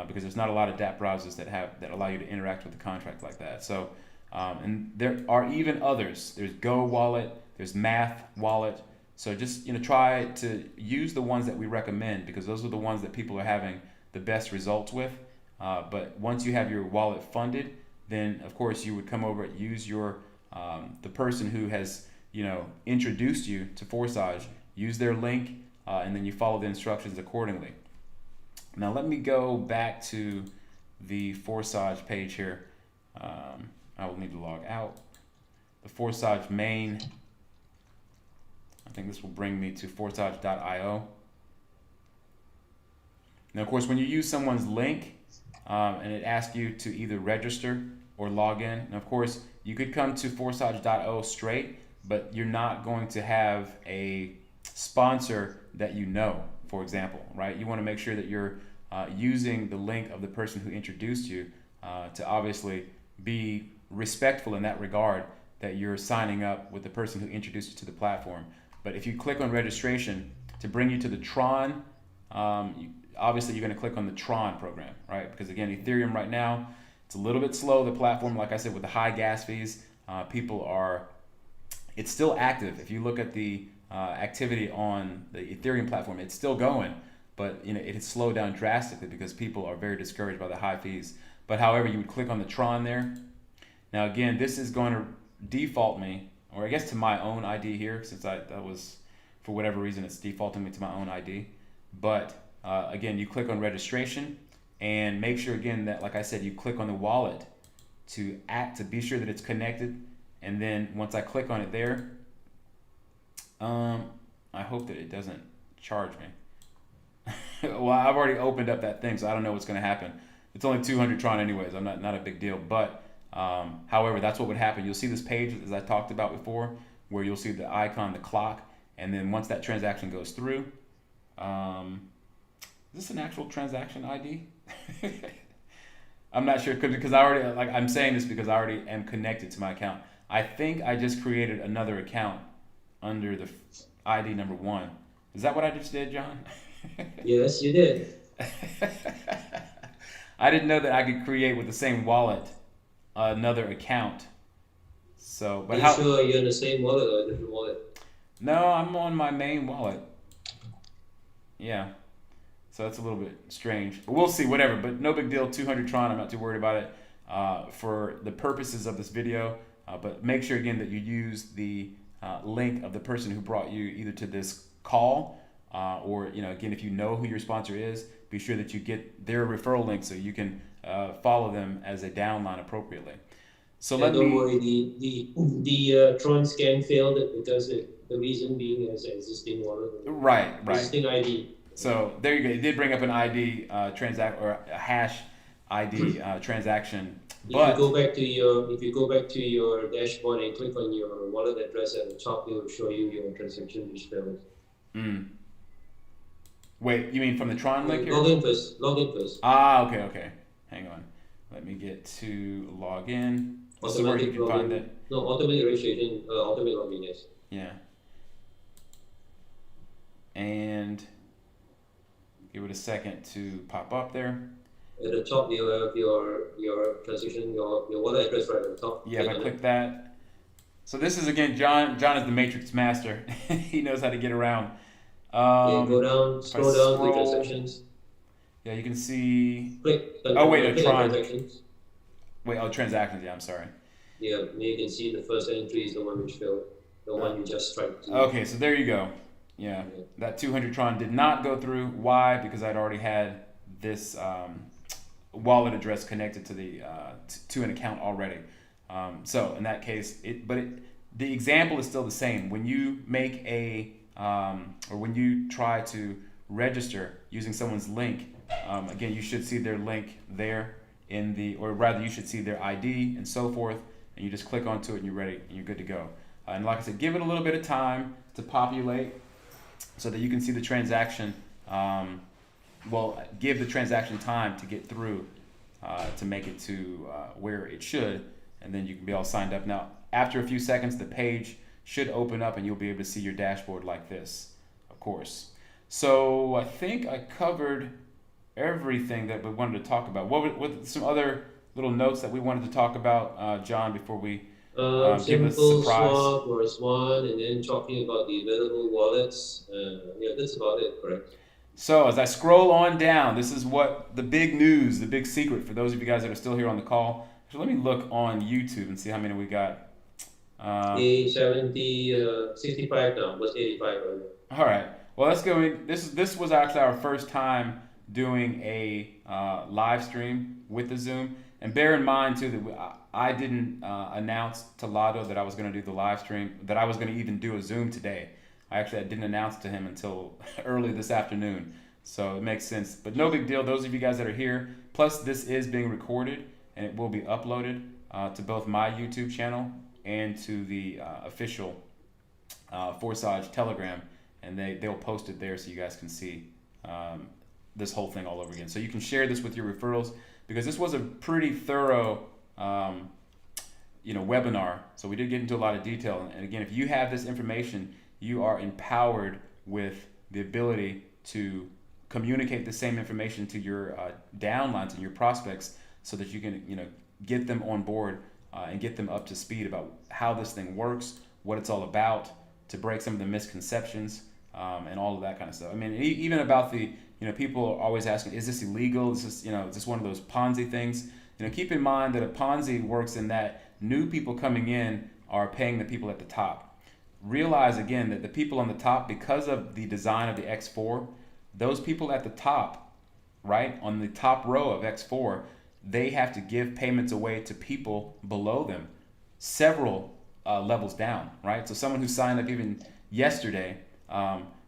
because there's not a lot of dApp browsers that allow you to interact with the contract like that. So and there are even others. There's Go Wallet. There's Math Wallet. So just try to use the ones that we recommend, because those are the ones that people are having the best results with. But once you have your wallet funded, then of course you would come over and use your the person who has introduced you to Forsage. Use their link, and then you follow the instructions accordingly. Now let me go back to the Forsage page here. I will need to log out. The Forsage main. I think this will bring me to forsage.io. Now, of course, when you use someone's link and it asks you to either register or log in, and of course, you could come to forsage.io straight, but you're not going to have a sponsor that for example, right? You want to make sure that you're using the link of the person who introduced you to obviously be respectful in that regard, that you're signing up with the person who introduced you to the platform. But if you click on registration to bring you to the Tron, obviously you're going to click on the Tron program, right? Because again, Ethereum right now, it's a little bit slow, the platform, like I said, with the high gas fees. It's still active. If you look at the activity on the Ethereum platform, it's still going, but it has slowed down drastically because people are very discouraged by the high fees. But however, you would click on the Tron there. Now again, this is going to default me, or I guess to my own ID here, since that was, for whatever reason, it's defaulting me to my own ID. But again, you click on registration and make sure again that, like I said, you click on the wallet to be sure that it's connected. And then once I click on it there, I hope that it doesn't charge me. Well, I've already opened up that thing, so I don't know what's going to happen. It's only 200 Tron anyways. I'm not a big deal. But however, that's what would happen. You'll see this page, as I talked about before, where you'll see the icon, the clock, and then once that transaction goes through, is this an actual transaction ID? I'm not sure, because I already, I'm saying this because I already am connected to my account. I think I just created another account under the ID number 1. Is that what I just did, John? Yes, you did. I didn't know that I could create with the same wallet another account. So, but Are you sure you're in the same wallet or a different wallet? No, I'm on my main wallet. Yeah. So that's a little bit strange. But we'll see, whatever. But no big deal, 200 Tron, I'm not too worried about it for the purposes of this video. But make sure, again, that you use the link of the person who brought you either to this call or, again, if you know who your sponsor is, be sure that you get their referral link so you can follow them as a downline appropriately. So don't worry, the Tron scan failed because the reason being is existing wallet. Right. Existing ID. So there you go. It did bring up an ID transact or a hash ID transaction. If you But go back to your dashboard and click on your wallet address at the top, it will show you your transaction which failed. wait, you mean from the Tron link here? Log in first. Log in first. Ah, okay. Hang on. Let me get to log in. This is where you can find it. No, automatic registration, automatic login, yes. Yeah. And give it a second to pop up there. At the top, you have your transaction, your wallet address right at the top. Yeah, if I click that. So this is again, John is the Matrix master. He knows how to get around. Go down, scroll down to transactions. Yeah, you can see. Click. Oh wait, click Tron. transactions. Wait, transactions. Yeah, I'm sorry. Yeah, you can see the first entry is the one which failed, the one you just tried to. Okay, so there you go. Yeah, that 200 Tron did not go through. Why? Because I'd already had this wallet address connected to the to an account already. So in that case, the example is still the same. When you make or when you try to register using someone's link, again, you should see their link there or rather you should see their ID and so forth, and you just click onto it and you're ready and you're good to go. And like I said, give it a little bit of time to populate so that you can see the transaction. Give the transaction time to get through to make it to where it should, and then you can be all signed up. Now, after a few seconds, the page should open up and you'll be able to see your dashboard like this, of course. So I think I covered everything that we wanted to talk about. What some other little notes that we wanted to talk about, John, before we give us a Simple surprise? swap was one, and then talking about the available wallets. Yeah, that's about it, correct? So as I scroll on down, this is what the big news, the big secret for those of you guys that are still here on the call. So let me look on YouTube and see how many we got. 65 now, was 85 earlier. All right. Well, let's go in. This was actually our first time doing a live stream with the Zoom. And bear in mind too that I didn't announce to Lado that I was going to do the live stream, that I was going to even do a Zoom today. I didn't announce to him until early this afternoon. So it makes sense. But no big deal. Those of you guys that are here, plus this is being recorded and it will be uploaded to both my YouTube channel and to the official Forsage Telegram. And they'll post it there so you guys can see this whole thing all over again. So you can share this with your referrals, because this was a pretty thorough webinar. So we did get into a lot of detail. And again, if you have this information, you are empowered with the ability to communicate the same information to your downlines and your prospects, so that you can get them on board and get them up to speed about how this thing works, what it's all about, to break some of the misconceptions and all of that kind of stuff. I mean, even about the people are always asking, is this illegal? Is this is this one of those Ponzi things? Keep in mind that a Ponzi works in that new people coming in are paying the people at the top. Realize again that the people on the top, because of the design of the X4, those people at the top, right, on the top row of X4, they have to give payments away to people below them, several levels down, right? So someone who signed up even yesterday,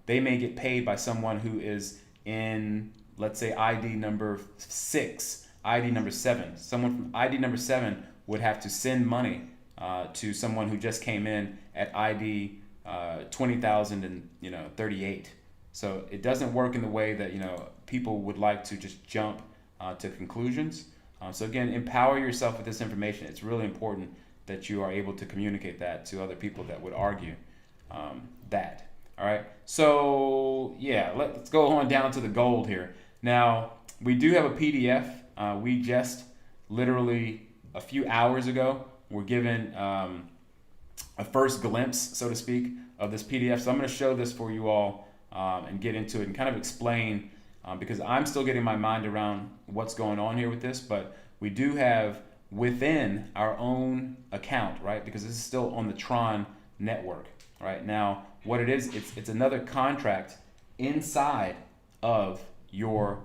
they may get paid by someone who is in, let's say, ID number 6, ID number 7. Someone from ID number 7 would have to send money to someone who just came in at ID 20,038. So it doesn't work in the way that people would like to just jump to conclusions. So again, empower yourself with this information. It's really important that you are able to communicate that to other people that would argue that. All right. So yeah, let's go on down to the gold here. Now we do have a PDF. We just literally a few hours ago were given a first glimpse, so to speak, of this PDF. So I'm going to show this for you all and get into it and kind of explain, because I'm still getting my mind around what's going on here with this. But we do have within our own account, right? Because this is still on the Tron network, right? Now, what it is, it's another contract inside of your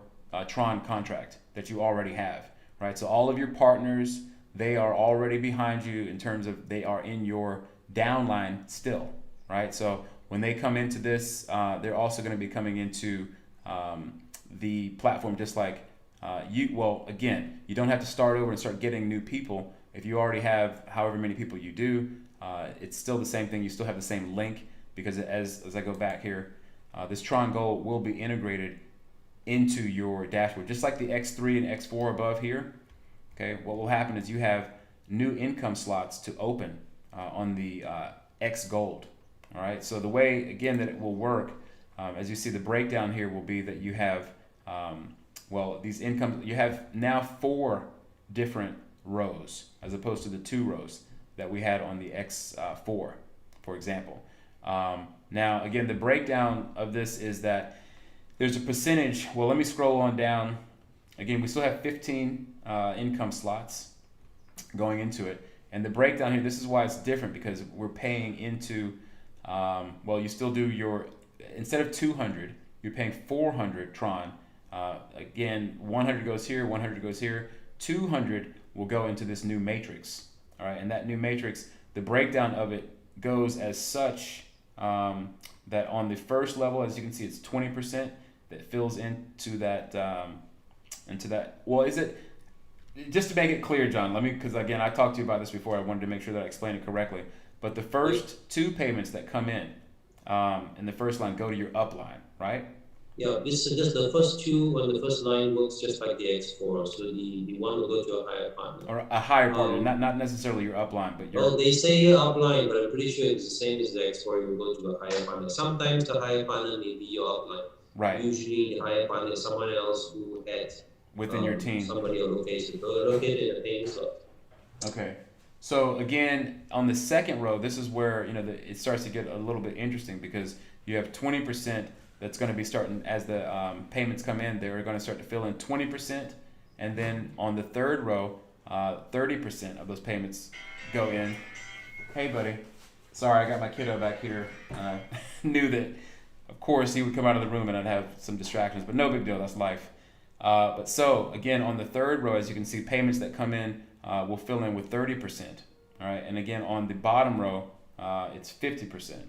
Tron contract that you already have, right? So all of your partners, they are already behind you in terms of they are in your downline still, right? So when they come into this, they're also going to be coming into the platform just like again, you don't have to start over and start getting new people. If you already have however many people you do, it's still the same thing. You still have the same link, because as I go back here, this Tron Gold will be integrated into your dashboard, just like the X3 and X4 above here. Okay, what will happen is you have new income slots to open on the xGold. All right, so the way, again, that it will work, as you see, the breakdown here will be that you have, these income, you have now 4 different rows as opposed to the 2 rows that we had on the X4, for example. Now, again, the breakdown of this is that there's a percentage. Well, let me scroll on down. Again, we still have 15 income slots going into it. And the breakdown here, this is why it's different, because we're paying into, you still do your, instead of 200, you're paying 400 Tron. Again, 100 goes here, 100 goes here. 200 will go into this new matrix. All right, and that new matrix, the breakdown of it goes as such that on the first level, as you can see, it's 20% that fills into that, well, is it, just to make it clear, John, because again, I talked to you about this before, I wanted to make sure that I explained it correctly, but the first 2 payments that come in the first line go to your upline, right? Yeah, this is just the first 2 on the first line works just like the X4, so the one will go to a higher partner. Or a higher partner, not necessarily your upline, but your... Well, they say your upline, but I'm pretty sure it's the same as the X4, you will go to a higher partner. Sometimes the higher partner may be your upline. Right. Usually the higher partner is someone else who had within your team. Somebody located in a paying slot. Okay. So again, on the second row, this is where it starts to get a little bit interesting, because you have 20% that's going to be starting as the payments come in. They're going to start to fill in 20%, and then on the third row, 30% of those payments go in. Hey, buddy. Sorry, I got my kiddo back here. Knew that, of course, he would come out of the room and I'd have some distractions, but no big deal. That's life. But so again, on the third row, as you can see, payments that come in will fill in with 30%. All right, and again on the bottom row, it's 50%.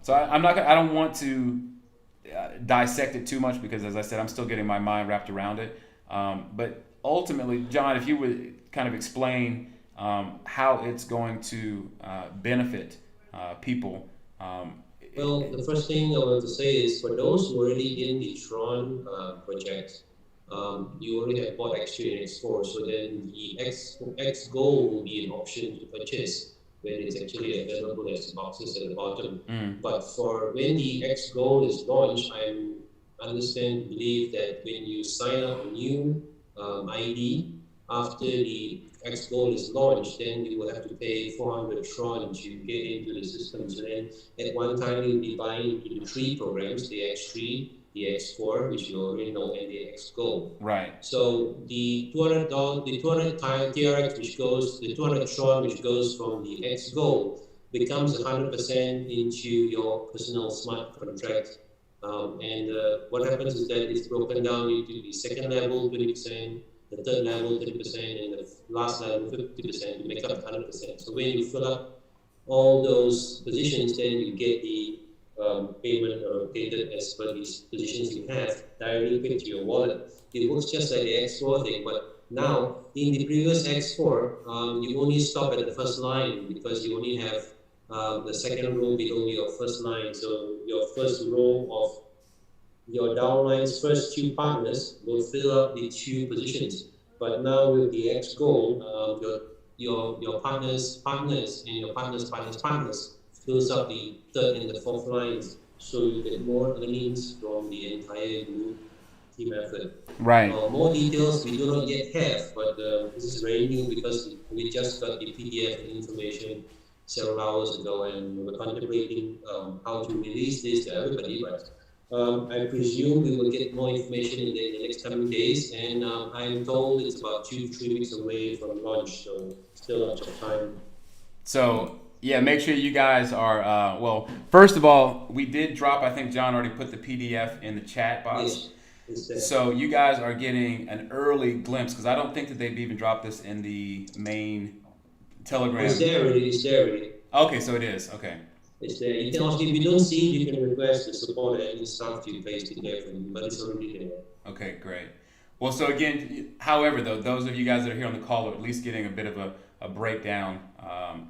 So I don't want to dissect it too much, because as I said, I'm still getting my mind wrapped around it. But ultimately, John, if you would kind of explain how it's going to benefit people. Well, the first thing I want to say is, for those who are already in the Tron project, you already have bought X3 and X4, so then the xGold will be an option to purchase when it's actually available as boxes at the bottom. But for when the xGold is launched, I believe that when you sign up a new ID after the xGold is launched, then you will have to pay 400 Tron to get into the system. So then at one time you'll be buying into the 3 programs, the X3, the X4, which you already know, and the xGold. Right. So the $200, the 200 TRX, the 200 Tron, which goes from the xGold, becomes 100% into your personal smart contract. What happens is that it's broken down into the second level 20%, the third level 30%, and the last level 50% to make up 100%. So when you fill up all those positions, then you get the payment allocated as per these positions you have directly paid to your wallet. It works just like the X4 thing, but now in the previous X4, you only stop at the first line, because you only have the second row below your first line. So your first row of your downline's first 2 partners will fill up the 2 positions. But now with the xGold, your partners and your partners fills up the third and the fourth lines, so you get more earnings from the entire group team effort. Right. More details we do not yet have, but this is very new, because we just got the PDF information several hours ago, and we were contemplating how to release this to everybody. But I presume we will get more information in the next coming days, and I'm told it's about 2-3 weeks away from launch, so still lots of time. So yeah, make sure you guys are, first of all, we did drop, I think John already put the PDF in the chat box. Yes. So you guys are getting an early glimpse, because I don't think that they've even dropped this in the main Telegram. It's there already. Okay, so it is. Okay. It's there. You can also, if you don't see it, you can request the support and staff to paste it there for you, but it's already there. Okay, great. Well, so again, however, though, those of you guys that are here on the call are at least getting a bit of a breakdown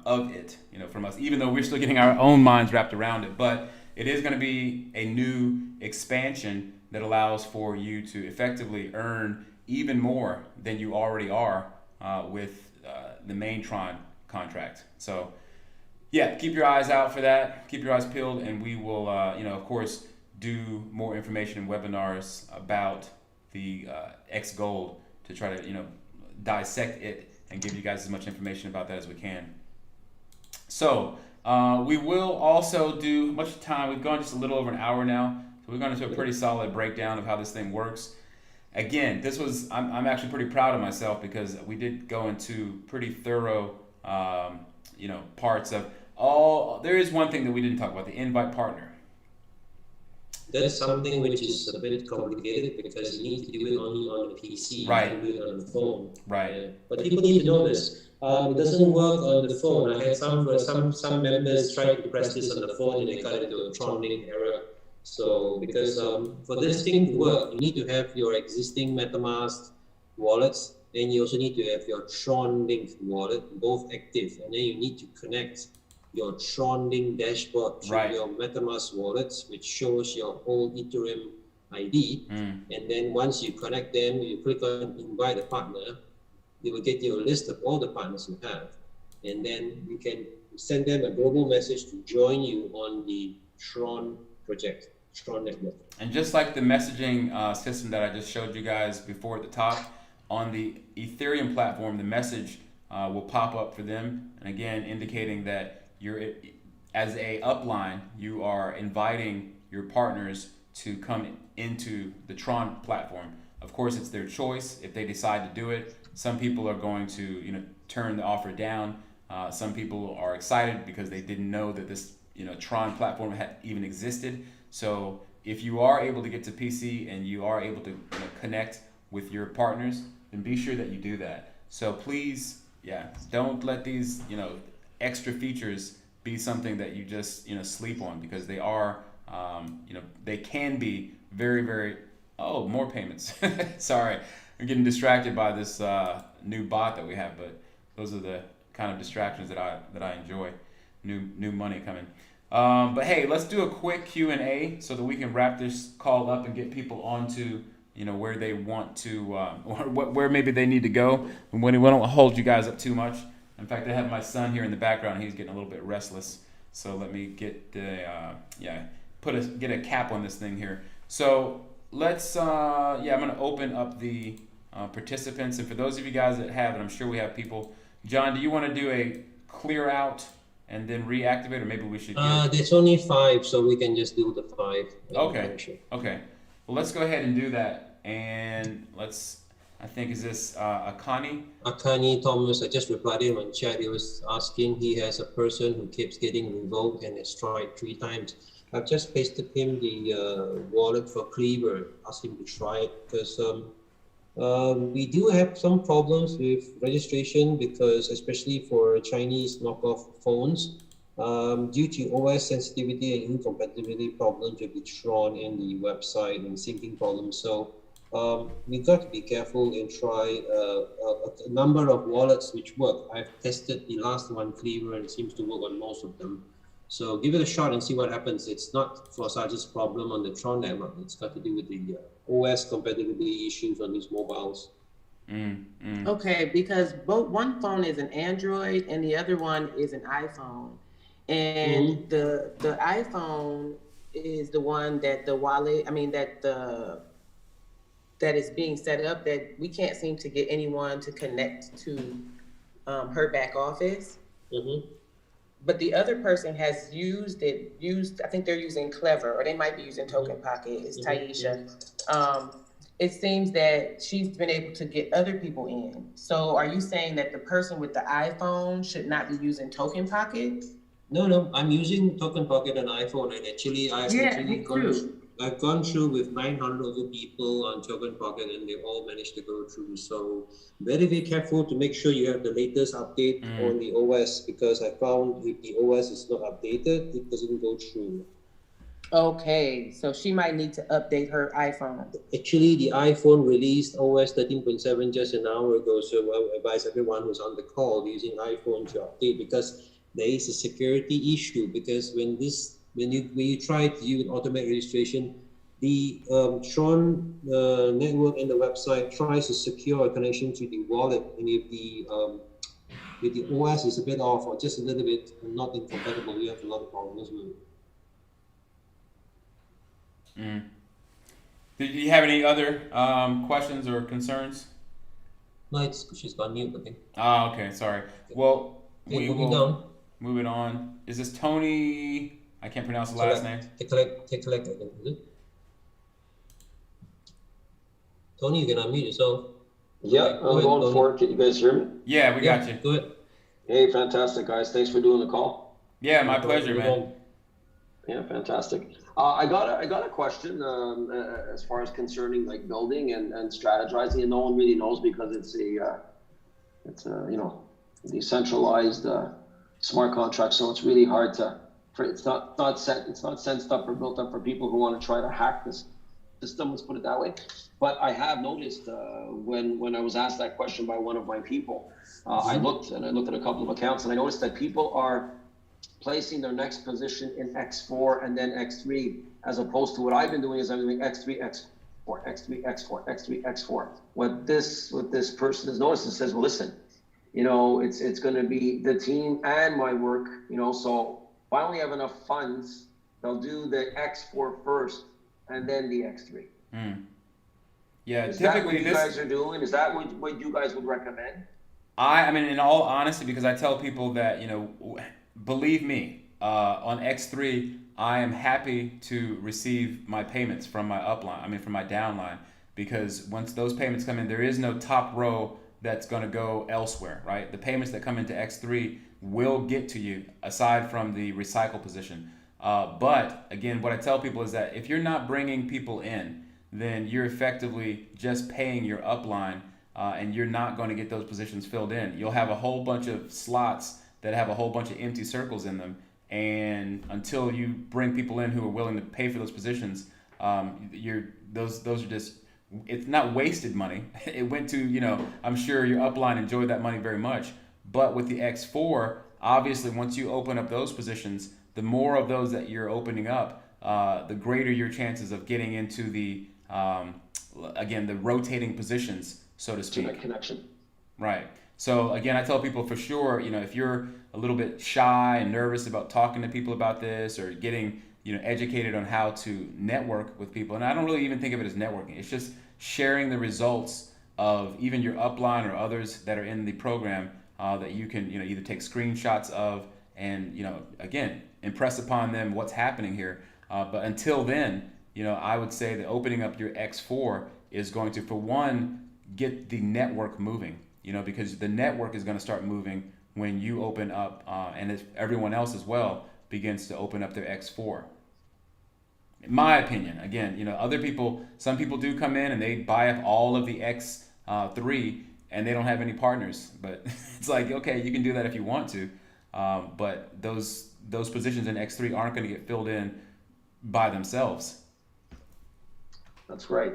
of it, from us, even though we're still getting our own minds wrapped around it. But it is going to be a new expansion that allows for you to effectively earn even more than you already are with the main Tron contract. So, yeah, keep your eyes out for that. Keep your eyes peeled, and we will, of course, do more information and webinars about the xGold to try to, dissect it and give you guys as much information about that as we can. So we will also do much time. We've gone just a little over an hour now, so we've gone into a pretty solid breakdown of how this thing works. Again, I'm actually pretty proud of myself because we did go into pretty thorough, parts of all. There is one thing that we didn't talk about: the invite partner. That's something which is a bit complicated because you need to do it only on the PC, Right. you do it on the phone. Right. But people need to know this. It doesn't work on the phone. I had some members try to press this on the phone and they got into a Tron link error. So because for this thing to work, you need to have your existing MetaMask wallets, and you also need to have your Tron link wallet both active, and then you need to connect your Tron link dashboard to Right. your MetaMask wallets, which shows your whole Ethereum ID. And then once you connect them, you click on invite a partner, they will get you a list of all the partners you have. And then you can send them a global message to join you on the Tron project, Tron network. And just like the messaging system that I just showed you guys before at the top, on the Ethereum platform, the message will pop up for them. And again, indicating that you're, as a upline, you are inviting your partners to come into the Tron platform. Of course, it's their choice if they decide to do it. Some people are going to, turn the offer down. Some people are excited because they didn't know that this, Tron platform had even existed. So if you are able to get to PC and you are able to connect with your partners, then be sure that you do that. So please, don't let these, extra features be something that you just, sleep on, because they are, they can be very, very, more payments. Sorry, I'm getting distracted by this new bot that we have, but those are the kind of distractions that I enjoy. New money coming. But hey, let's do a quick Q&A so that we can wrap this call up and get people onto, where they want to, or where maybe they need to go. And when we don't hold you guys up too much. In fact, I have my son here in the background. He's getting a little bit restless. So let me get the, get a cap on this thing here. So let's, I'm going to open up the participants. And for those of you guys that have, and I'm sure we have people, John, do you want to do a clear out and then reactivate, or maybe we should there's only 5, so we can just do the 5. Okay. Well, let's go ahead and do that. And I think, is this Akani Thomas, I just replied him on chat. He was asking, he has a person who keeps getting revoked and has tried 3 times. I've just pasted him the wallet for Cleaver, asked him to try it, because we do have some problems with registration, because especially for Chinese knockoff phones, due to OS sensitivity and incompatibility problems with the Tron and the website and syncing problems. So we've got to be careful and try a number of wallets which work. I've tested the last one, Cleaver, and it seems to work on most of them. So give it a shot and see what happens. It's not Fosage's problem on the Tron network. It's got to do with the OS compatibility issues on these mobiles. Okay, because one phone is an Android and the other one is an iPhone. And the iPhone is the one that the wallet, that is being set up, that we can't seem to get anyone to connect to her back office. But the other person has I think they're using Clever, or they might be using Token Pocket. It's Taisha. It seems that she's been able to get other people in. So are you saying that the person with the iPhone should not be using Token Pocket? No, I'm using Token Pocket on iPhone, and actually I've gone through with 900 other people on Token Pocket, and they all managed to go through. So very, very careful to make sure you have the latest update on the OS, because I found if the OS is not updated, it doesn't go through. Okay, so she might need to update her iPhone. Actually, the iPhone released OS 13.7 just an hour ago, so I would advise everyone who's on the call using iPhone to update, because there is a security issue. Because when you try to use automatic registration, the Tron network and the website tries to secure a connection to the wallet, and if the OS is a bit off or just a little bit not incompatible, you have a lot of problems with it. Mm. Do you have any other questions or concerns? No, she's gone mute, I think. Ah, okay, sorry. Well, we moving will down. move it on. Is this Tony? I can't pronounce the last name. Take collect, I think, is it? Tony, you can unmute yourself. Yeah, I'm going for it. Can you guys hear me? Yeah, we got you. Go ahead. Hey, fantastic, guys. Thanks for doing the call. Yeah, my pleasure, man. Yeah, fantastic. I got a question as far as concerning like building and strategizing, and no one really knows because it's a you know, decentralized smart contract, so it's really hard to. It's not sensed up or built up for people who want to try to hack this system. Let's put it that way. But I have noticed when I was asked that question by one of my people, I looked at a couple of accounts, and I noticed that people are placing their next position in X4 and then X3, as opposed to what I've been doing is I'm doing X3, X4, X3, X4, X3, X4. What this person has noticed is says, well, listen, you know, it's going to be the team and my work, you know, so if I only have enough funds, they'll do the X4 first and then the X3. Mm. Yeah, is typically that what you guys are doing? Is that what you guys would recommend? I mean, in all honesty, because I tell people that, you know, believe me, on X3, I am happy to receive my payments from my upline, I mean, from my downline, because once those payments come in, there is no top row that's going to go elsewhere, right? The payments that come into X3 will get to you aside from the recycle position. But again, what I tell people is that if you're not bringing people in, then you're effectively just paying your upline, and you're not going to get those positions filled in. You'll have a whole bunch of slots that have a whole bunch of empty circles in them, and until you bring people in who are willing to pay for those positions, those are just, it's not wasted money. It went to, you know, I'm sure your upline enjoyed that money very much, but with the X4, obviously once you open up those positions, the more of those that you're opening up, the greater your chances of getting into the again, the rotating positions, so to speak. To that connection. Right. So again, I tell people for sure, you know, if you're a little bit shy and nervous about talking to people about this, or getting, you know, educated on how to network with people, and I don't really even think of it as networking. It's just sharing the results of even your upline or others that are in the program, that you can, you know, either take screenshots of and, you know, again, impress upon them what's happening here. But until then, you know, I would say that opening up your X4 is going to, for one, get the network moving, you know, because the network is going to start moving when you open up, and if everyone else as well begins to open up their X4. In my opinion, again, you know, other people, some people do come in and they buy up all of the X3 and they don't have any partners, but it's like, okay, you can do that if you want to, but those positions in X3 aren't going to get filled in by themselves. That's right.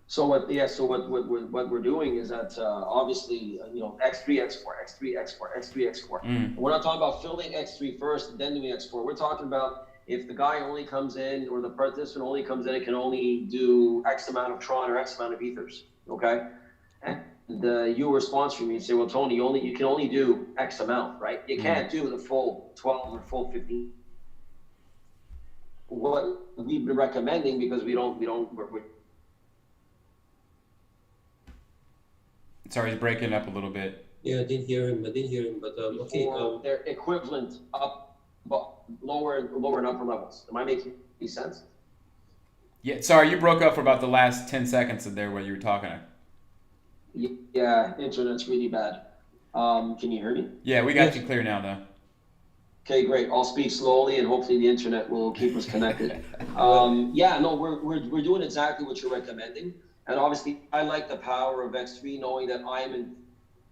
So what we're doing is that obviously, you know, X3, X4, X3, X4, X3, X4. Mm. We're not talking about filling X3 first, then doing X4. We're talking about if the guy only comes in, or the participant only comes in, it can only do X amount of Tron or X amount of ethers. Okay. And you were sponsoring me and say, well, Tony, you can only do X amount, right? You can't do the full 12 or full 15. What we've been recommending, because we're Sorry, he's breaking up a little bit. Yeah, I didn't hear him, but okay. They're equivalent up, lower and upper levels. Am I making any sense? Yeah, sorry, you broke up for about the last 10 seconds of there where you were talking. Yeah, internet's really bad. Can you hear me? Yeah, we got you clear now, though. Okay, great. I'll speak slowly, and hopefully the internet will keep us connected. Yeah, no, we're doing exactly what you're recommending, and obviously I like the power of X3, knowing that I'm in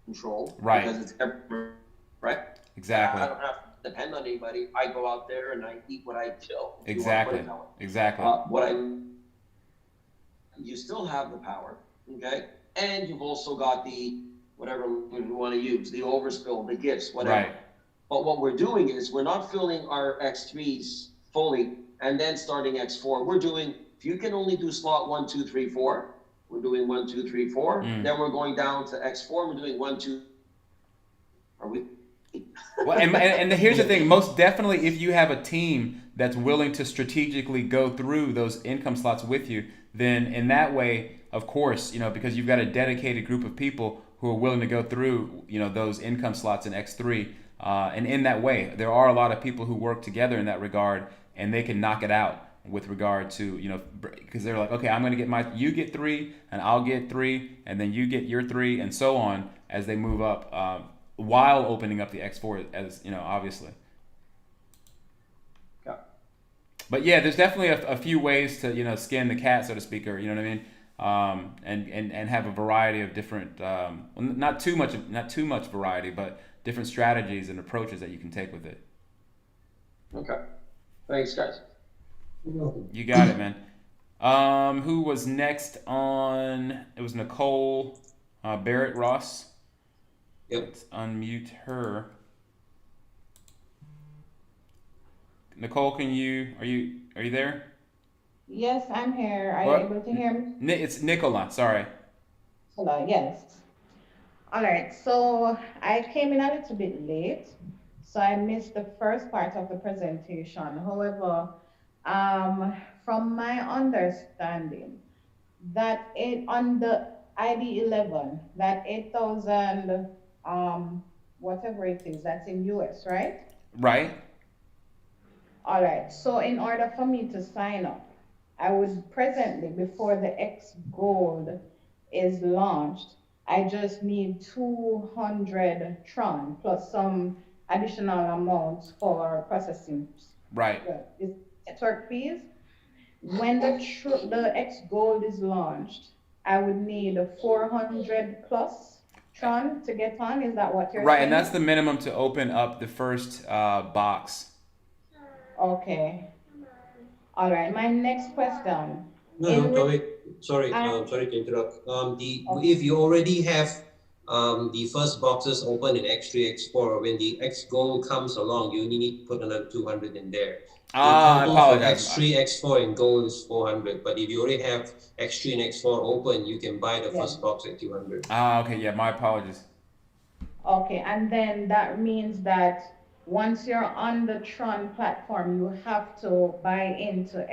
control. Right. Because it's everywhere, right? Exactly. I don't have to depend on anybody. I go out there and I eat what I kill. Exactly. Exactly. You still have the power, okay? And you've also got the, whatever we want to use, the overspill, the gifts, whatever. Right. But what we're doing is we're not filling our X3s fully and then starting X4. We're doing, if you can only do slot 1, 2, 3, 4, we're doing 1, 2, 3, 4. Then we're going down to X4. We're doing 1, 2. Are we? Well, and here's the thing. Most definitely, if you have a team that's willing to strategically go through those income slots with you, then in that way, of course, because you've got a dedicated group of people who are willing to go through, those income slots in X3. And in that way, there are a lot of people who work together in that regard, and they can knock it out with regard to, because they're like, okay, I'm going to get you get 3, and I'll get 3, and then you get your 3, and so on as they move up, while opening up the X4, as obviously. Yeah. But yeah, there's definitely a few ways to skin the cat, so to speak, or you know what I mean, and have a variety of different, not too much variety, but different strategies and approaches that you can take with it. Okay. Thanks, guys. You got it, man. Who was next on? It was Nicole Barrett Ross. Yep. Let's unmute her. Nicole, are you there? Yes, I'm here. Are you able to hear me? It's Nicola, sorry. Hello, yes. All right, so I came in a little bit late, so I missed the first part of the presentation. However, from my understanding, that on the ID11, that 8,000, whatever it is, that's in US, right? Right. All right, so in order for me to sign up, I would presently, before the xGold is launched, I just need 200 Tron plus some additional amounts for processing. Right. Network fees. When the xGold is launched, I would need 400 plus Tron to get on. Is that what you're saying? Right, and that's the minimum to open up the first box. Okay. All right. My next question. No, Tomik, sorry to interrupt. If you already have the first boxes open in X3, X4, when the xGold comes along, you only need to put another 200 in there. I apologize. X3, X4, and gold is 400. But if you already have X3 and X4 open, you can buy the first box at 200. Okay, yeah, my apologies. Okay, and then that means that once you're on the Tron platform, you have to buy into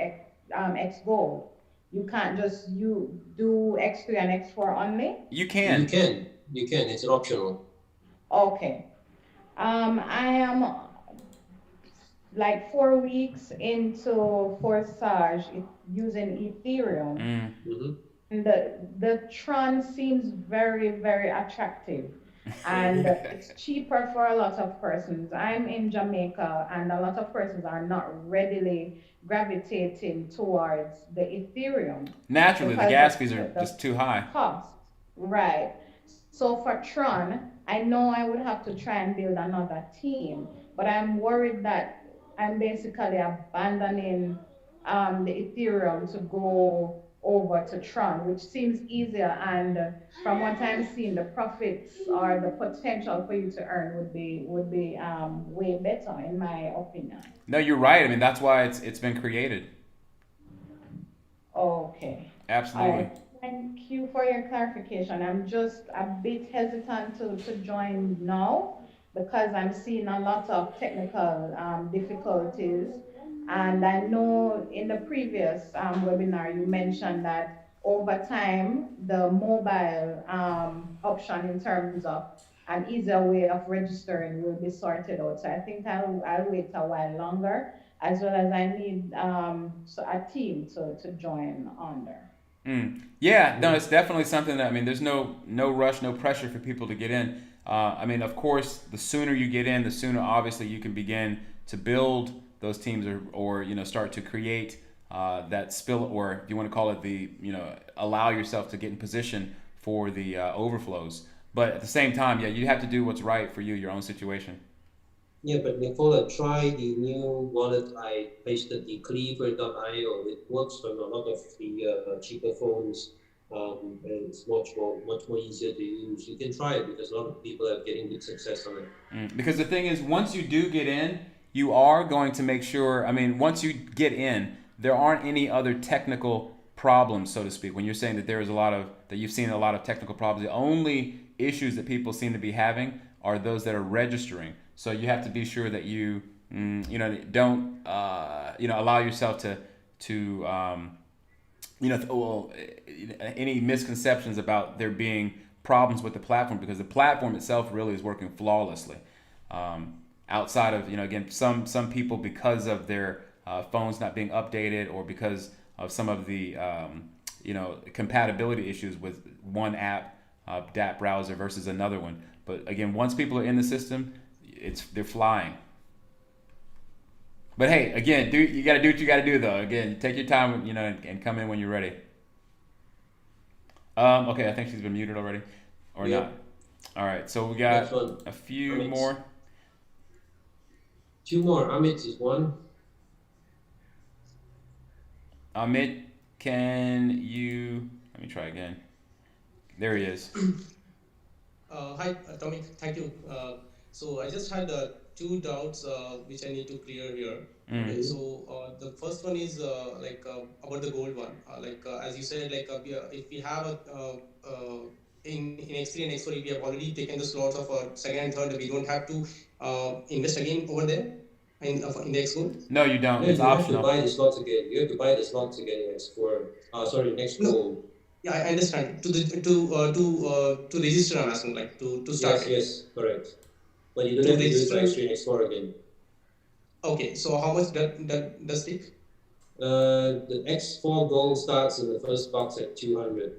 xGold. You can't just do X3 and X4 only? You can. You can. It's optional. Okay. I am like 4 weeks into Forsage using Ethereum. And the Tron seems very, very attractive. And it's cheaper for a lot of persons. I'm in Jamaica, and a lot of persons are not readily gravitating towards the Ethereum. Naturally, the gas fees are just too high. Cost, right. So for Tron, I know I would have to try and build another team, but I'm worried that I'm basically abandoning the Ethereum to go over to Tron, which seems easier, and from what I'm seeing, the profits or the potential for you to earn would be way better, in my opinion. No, you're right. I mean, that's why it's been created. Okay. Absolutely. Thank you for your clarification. I'm just a bit hesitant to join now because I'm seeing a lot of technical difficulties. And I know in the previous webinar, you mentioned that over time, the mobile option in terms of an easier way of registering will be sorted out. So I think I'll wait a while longer, as well as I need a team to join under. Yeah, no, it's definitely something that, I mean, there's no rush, no pressure for people to get in. I mean, of course, the sooner you get in, the sooner obviously you can begin to build those teams or start to create that spill, or if you want to call it allow yourself to get in position for the overflows. But at the same time, yeah, you have to do what's right for you, your own situation. Yeah, but Nicola, try the new wallet I pasted, the Cleaver.io. It works on a lot of the cheaper phones, and it's much more easier to use. You can try it because a lot of people are getting good success on it. Because the thing is, once you do get in, you are going to make sure. I mean, once you get in, there aren't any other technical problems, so to speak. When you're saying that there is a lot of that you've seen a lot of technical problems, the only issues that people seem to be having are those that are registering. So you have to be sure that you, don't, allow yourself to any misconceptions about there being problems with the platform, because the platform itself really is working flawlessly. Outside of again, some people, because of their phones not being updated, or because of some of the compatibility issues with one app, DApp browser versus another one. But again, once people are in the system, they're flying. But hey, again, you got to do what you got to do, though. Again, take your time, and come in when you're ready. Okay, I think she's been muted already, or Yeah. not. All right, so we got Next one. a few Amit. more. Two more. Amit is one. Amit, can you? Let me try again. There he is. Hi, Tomik. Thank you. So I just had two doubts which I need to clear here. Okay, so the first one is about the gold one. As you said, if we have in X3 and X4, if we have already taken the slots of second and third, we don't have to invest again over there in the X gold. No, you don't. No, It's you have to optional. buy the slots again. You have to buy the slots again next for next No. goal. Yeah, I understand. To register, I'm asking, like to start it. Yes, correct. But you don't To have to do it for register- X3 and X4 again. Okay, so how much that does take? The X4 gold starts in the first box at 200.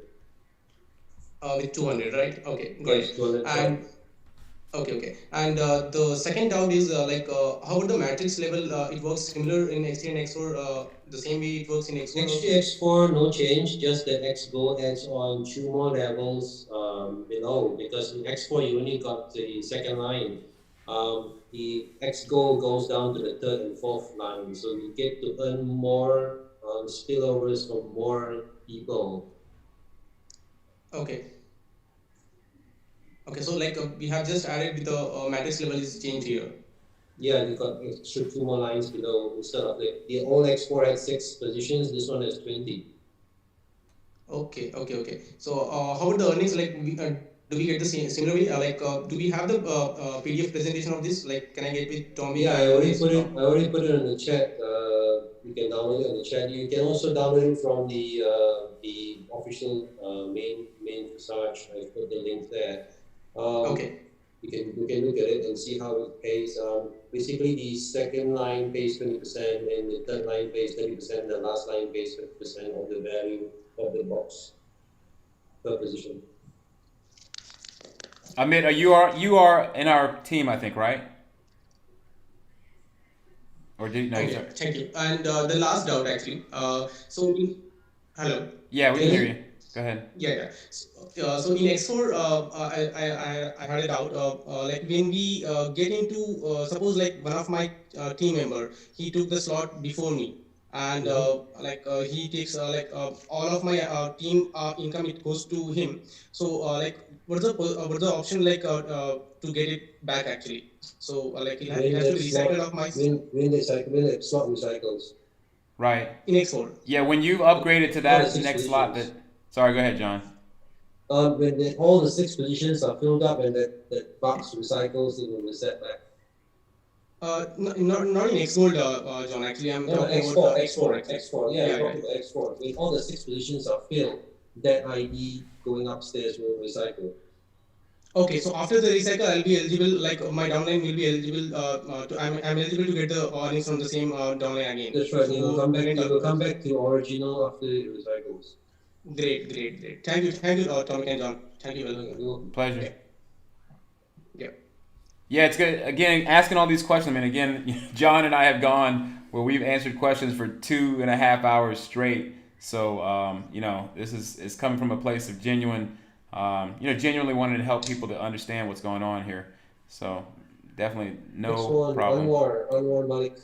With 200, right? Okay, got Yes, it. 200. And okay. And the second doubt is how about the matrix level? It works similar in X3 and X4, the same way it works in X4. X3, X4, no change, just that xGold adds on two more levels below, because in X4 you only got the second line. The xGold goes down to the third and fourth line, so you get to earn more spillovers from more people. Okay. Okay, so we have just added with the matrix level is changed here. Yeah, you got extra two more lines below. Instead of the old X4 had 6 positions, this one has 20. Okay. So how about the earnings? Do we get the similar way? Do we have the PDF presentation of this? Can I get with Tommy? Yeah, I already put it in the chat. You can download it in the chat. You can also download it from the official main Fosage. I put the link there. Okay. You can look at it and see how it pays. Basically, the second line pays 20%, and the third line pays 30%. The last line pays 50% of the value of the box per position. Amit, you are in our team, I think, right? Or did no? Okay, Sorry. thank you. And the last doubt actually. Hello. Yeah, we can hear you. Go ahead. Yeah. So in X4, I had a doubt. When we get into suppose one of my team member, he took the slot before me, and he takes all of my team income, it goes to him. So what's the option to get it back actually? So it has to be recycled of my when the slot recycles. Right. in X4. Yeah, when you've upgraded to that six next slot, positions. Sorry, go ahead, John. When all the 6 positions are filled up and that box recycles, it will reset back. Not in XGold, John. Actually, I'm talking X4, about X4. Yeah, Yeah, I'm talking about X4. When all the 6 positions are filled, that ID going upstairs will recycle. Okay, so after the recycle, I'll be eligible. My downline will be eligible. I'm eligible to get the earnings from the same downline again. That's right. So You will come back to original after it recycles. Great. Thank you, Tomik and John. Thank you very much. Pleasure. Yeah. Yeah, it's good. Again, asking all these questions. I mean, again, John and I have gone where we've answered questions for 2.5 hours straight. So, this is coming from a place of genuinely wanting to help people to understand what's going on here. So, Definitely Next no one, problem. Anwar Malik.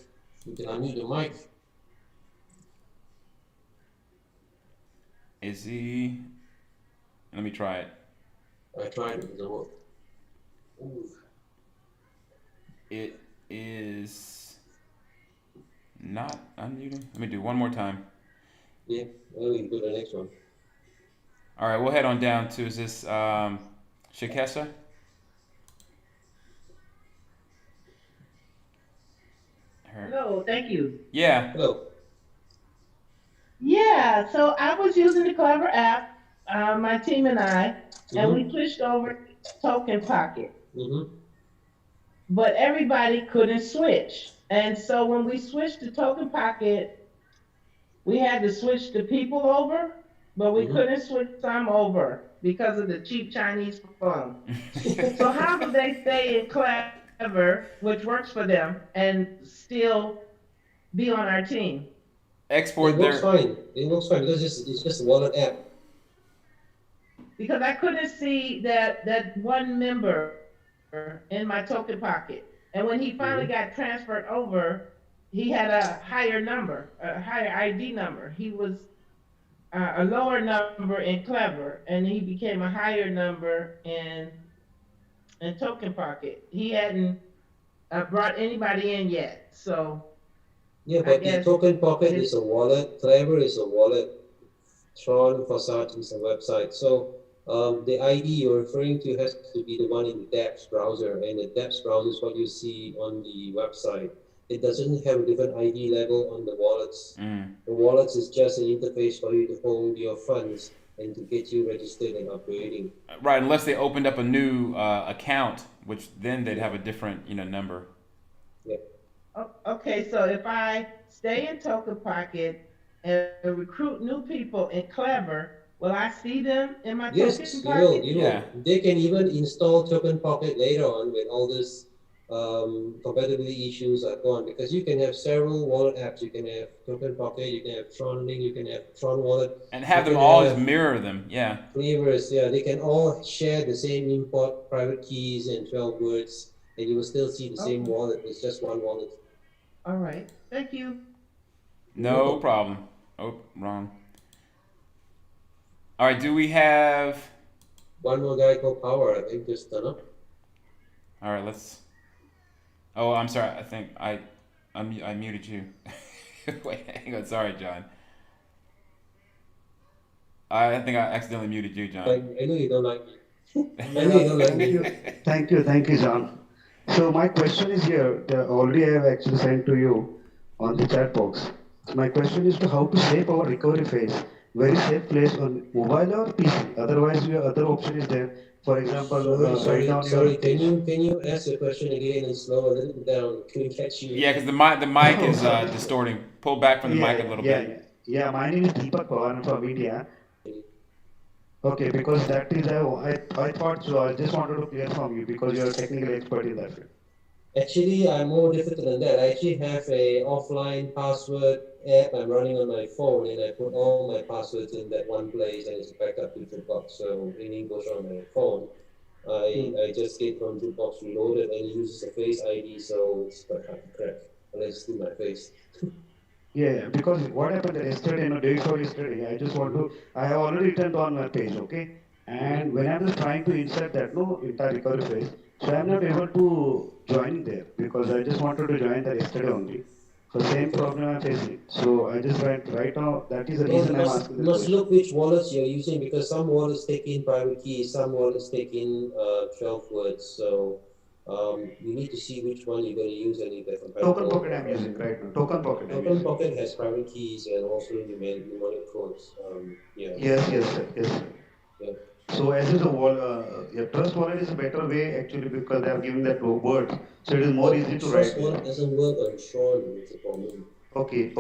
You can unmute your mic. Is he? Let me try it. I tried it, doesn't work. Ooh. It is not unmuting. Let me do one more time. Yeah, well, we can do the next one. All right, we'll head on down to, is this Shikesa? Her. Hello, thank you. Yeah. Hello. Yeah, so I was using the Clever app, my team and I, and we Mm-hmm. switched over to Token Pocket, Mm-hmm. but everybody couldn't switch. And so when we switched to Token Pocket, we had to switch the people over, but we Mm-hmm. couldn't switch some over because of the cheap Chinese phone. So how do they stay in Clever, which works for them, and still be on our team? Export It works their. fine. It works fine because it's just a wallet app. Because I couldn't see that one member in my token pocket. And when he finally Mm-hmm. got transferred over, he had a higher number, a higher ID number. He was a lower number in Clever, and he became a higher number in Token Pocket. He hadn't brought anybody in yet, so Yeah, I but the guess Token Pocket his is a wallet. Clever is a wallet. Tron Forsage is a website. So the ID you're referring to has to be the one in the dApps browser, and the dApps browser is what you see on the website. It doesn't have a different ID level on the wallets. The wallets is just an interface for you to hold your funds and to get you registered and upgrading. Right, unless they opened up a new account, which then they'd have a different number. Yeah. Okay, so if I stay in Token Pocket and recruit new people in Clever, will I see them in my Yes, Token you will. Pocket? You Yeah. will. They can even install Token Pocket later on when all this compatibility issues are gone, because you can have several wallet apps. You can have Token Pocket, you can have Tron Link, you can have Tron Wallet, And you have them can all just have mirror them. Yeah. flavors. Yeah, they can all share the same import private keys and 12 words, and you will still see the same Okay, wallet. It's just one wallet. all right. Thank you. You're No welcome. problem. Oh, wrong. All right, do we have. One more guy called Power, I think, just done up. All right, let's. Oh, I'm sorry. I think I muted you. Wait, hang on. Sorry, John. I think I accidentally muted you, John. I know you don't like me. I know Yeah, you don't like thank me. you. Thank you, John. So my question is here, already I have actually sent to you on the chat box. My question is to how to save our recovery phase, very safe place on mobile or PC. Otherwise, your other option is there. For example, write down your Sorry. Can you ask the question again and slow a little bit down? Can we catch you? Yeah, because the mic Oh, is sorry. distorting. Pull back from the mic a little bit. Yeah. My name is Deepak Pawar from India. Okay, because that is I thought so. I just wanted to clear from you because you are technical expert in that field. Actually, I'm more difficult than that. I actually have a offline password app I'm running on my phone, and I put all my passwords in that one place, and it's backed up to Dropbox. So anything goes on my phone, I just get from Dropbox reloaded, and it uses a Face ID, so it's quite hard to crack unless it's in my face. Yeah, because what happened yesterday, day before yesterday, I have already turned on my page, okay? And Mm-hmm. when I'm just trying to insert that, entire recovery phase, so I'm not able to join there because I just wanted to join that yesterday only. So same Okay. problem I'm facing. So I just right now, that is the Well, you reason I'm must asking you this must question. look which wallets you're using, because some wallets take in private keys, some wallets take in 12 words. So you need to see which one you're going to use and if they're Token compatible Pocket or I'm not. using right now. Token Pocket I'm Token using. Pocket has private keys and also mnemonic codes. Yeah. Yes, So sir. Yes, sir. yeah. So as is a trust wallet is a better way actually because they are giving that words, so it is more But easy to Trust write Wallet there. doesn't work on Tron. It's a problem. Okay.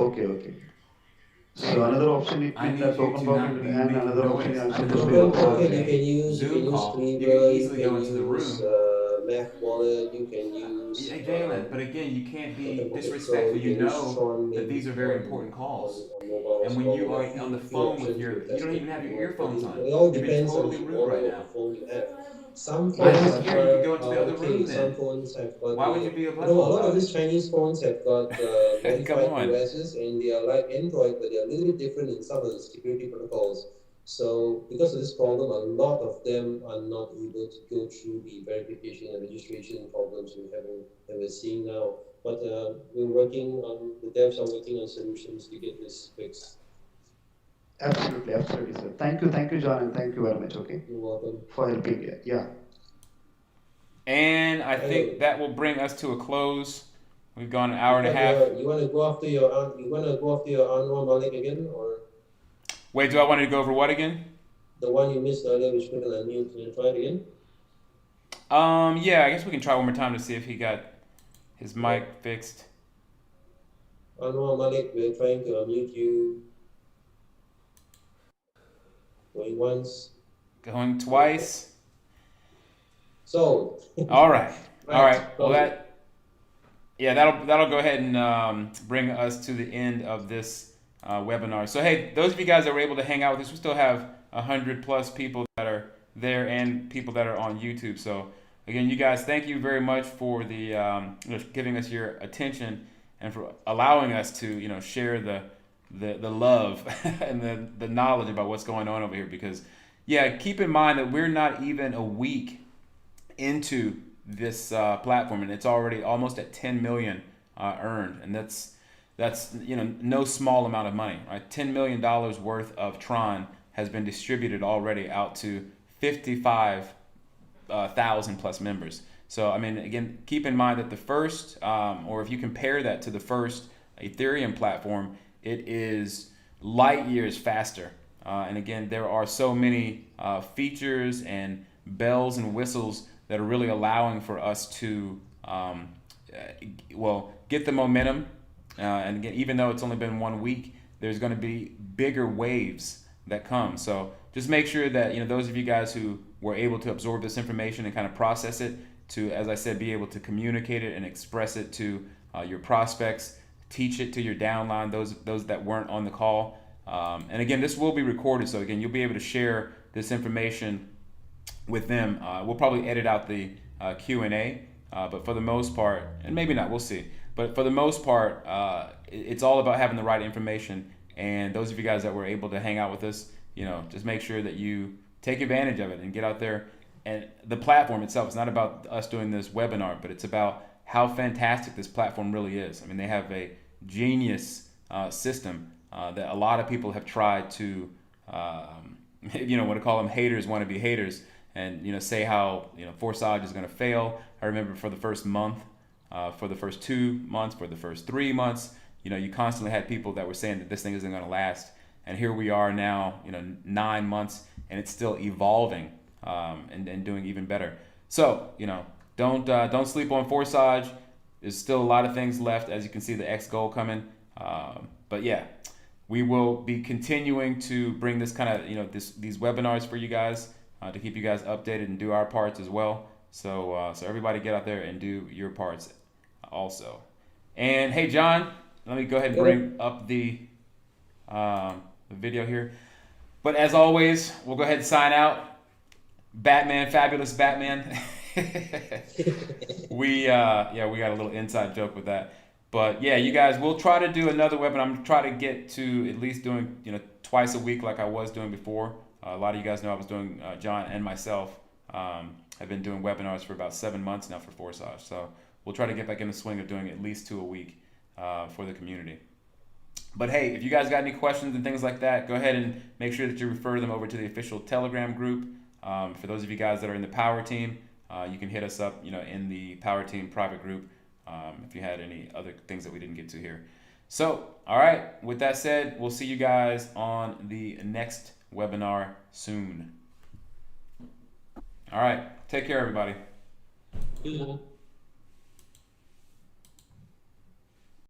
So Hey, another option it I means need that you token to pocket not be and making another option noise. is I'm in the supposed to be middle Token also of Pocket there. you can a use. You can Zoom use call. You can Cleaver. You easily can go into the use room. Math Wallet. You can use Hey, Jalen, but again, you can't Token be Pocket Pro. disrespectful. You You can use know Tron that Link these are very important calls. on mobile And as when well. you We are have on the few phone with options. We'll you test don't it even have if your you want. But earphones it on. all You're being depends on totally the rude right model of the now. phone you have. Some I phones was here. You could are go into the other okay. room Some then. phones have got Why would you the, be a you know, a butthole lot of about these it? Chinese phones have got Come modified on. OSs, and they are like Android, but they are a little bit different in some of the security protocols. So because of this problem, a lot of them are not able to go through the verification and registration problems that we're seeing now. But we're working on, the devs are working on solutions to get this fixed. Absolutely, absolutely, sir. Thank you, John, and thank you very much. Okay, You're welcome. for helping. Yeah. And I think Hello. that will bring us to a close. We've gone an hour and a But half. you want to go after your you want to go after your Anwar Malik again, or Wait, do I want to go over what again? the one you missed earlier, which couldn't unmute? Can you try it again? Yeah, I guess we can try one more time to see if he got his mic fixed. Anwar Malik, we're trying to unmute you. Going once. Going twice. So. All right. All right. Well, close it. that'll go ahead and bring us to the end of this webinar. So hey, those of you guys that were able to hang out with us, we still have 100+ people that are there and people that are on YouTube. So again, you guys, thank you very much for the giving us your attention and for allowing us to share the love and the knowledge about what's going on over here. Because yeah, keep in mind that we're not even a week into this platform, and it's already almost at 10 million earned, and that's no small amount of money, right? $10 million worth of Tron has been distributed already out to 55,000 plus members. So I mean, again, keep in mind that the first, or if you compare that to the first Ethereum platform, it is light years faster. And again, there are so many features and bells and whistles that are really allowing for us to, get the momentum. And again, even though it's only been 1 week, there's going to be bigger waves that come. So just make sure that those of you guys who were able to absorb this information and kind of process it, to, as I said, be able to communicate it and express it to your prospects, teach it to your downline, those that weren't on the call. And again, this will be recorded, so again, you'll be able to share this information with them. We'll probably edit out the Q&A, but for the most part, and maybe not, we'll see. But for the most part, it's all about having the right information. And those of you guys that were able to hang out with us, just make sure that you take advantage of it and get out there. And the platform itself, it's not about us doing this webinar, but it's about how fantastic this platform really is. I mean, they have a genius system that a lot of people have tried to, what to call them, haters want to be haters, and say how Forsage is going to fail. I remember for the first month, for the first 2 months, for the first 3 months, you constantly had people that were saying that this thing isn't going to last. And here we are now, 9 months, and it's still evolving and doing even better. So don't sleep on Forsage. There's still a lot of things left. As you can see, the xGold coming. But yeah, we will be continuing to bring this kind of these webinars for you guys to keep you guys updated and do our parts as well. So everybody get out there and do your parts also. And hey, John, let me go ahead and bring up the video here. But as always, we'll go ahead and sign out. Batman, fabulous Batman. we got a little inside joke with that. But yeah, you guys, we'll try to do another webinar. I'm gonna try to get to at least doing twice a week like I was doing before. A lot of you guys know I was doing John and myself. I've been doing webinars for about 7 months now for Forsage. So we'll try to get back in the swing of doing at least 2 a week for the community. But hey, if you guys got any questions and things like that, go ahead and make sure that you refer them over to the official Telegram group. For those of you guys that are in the Power Team, you can hit us up, in the Power Team private group if you had any other things that we didn't get to here. So, all right, with that said, we'll see you guys on the next webinar soon. All right, take care, everybody. Yeah.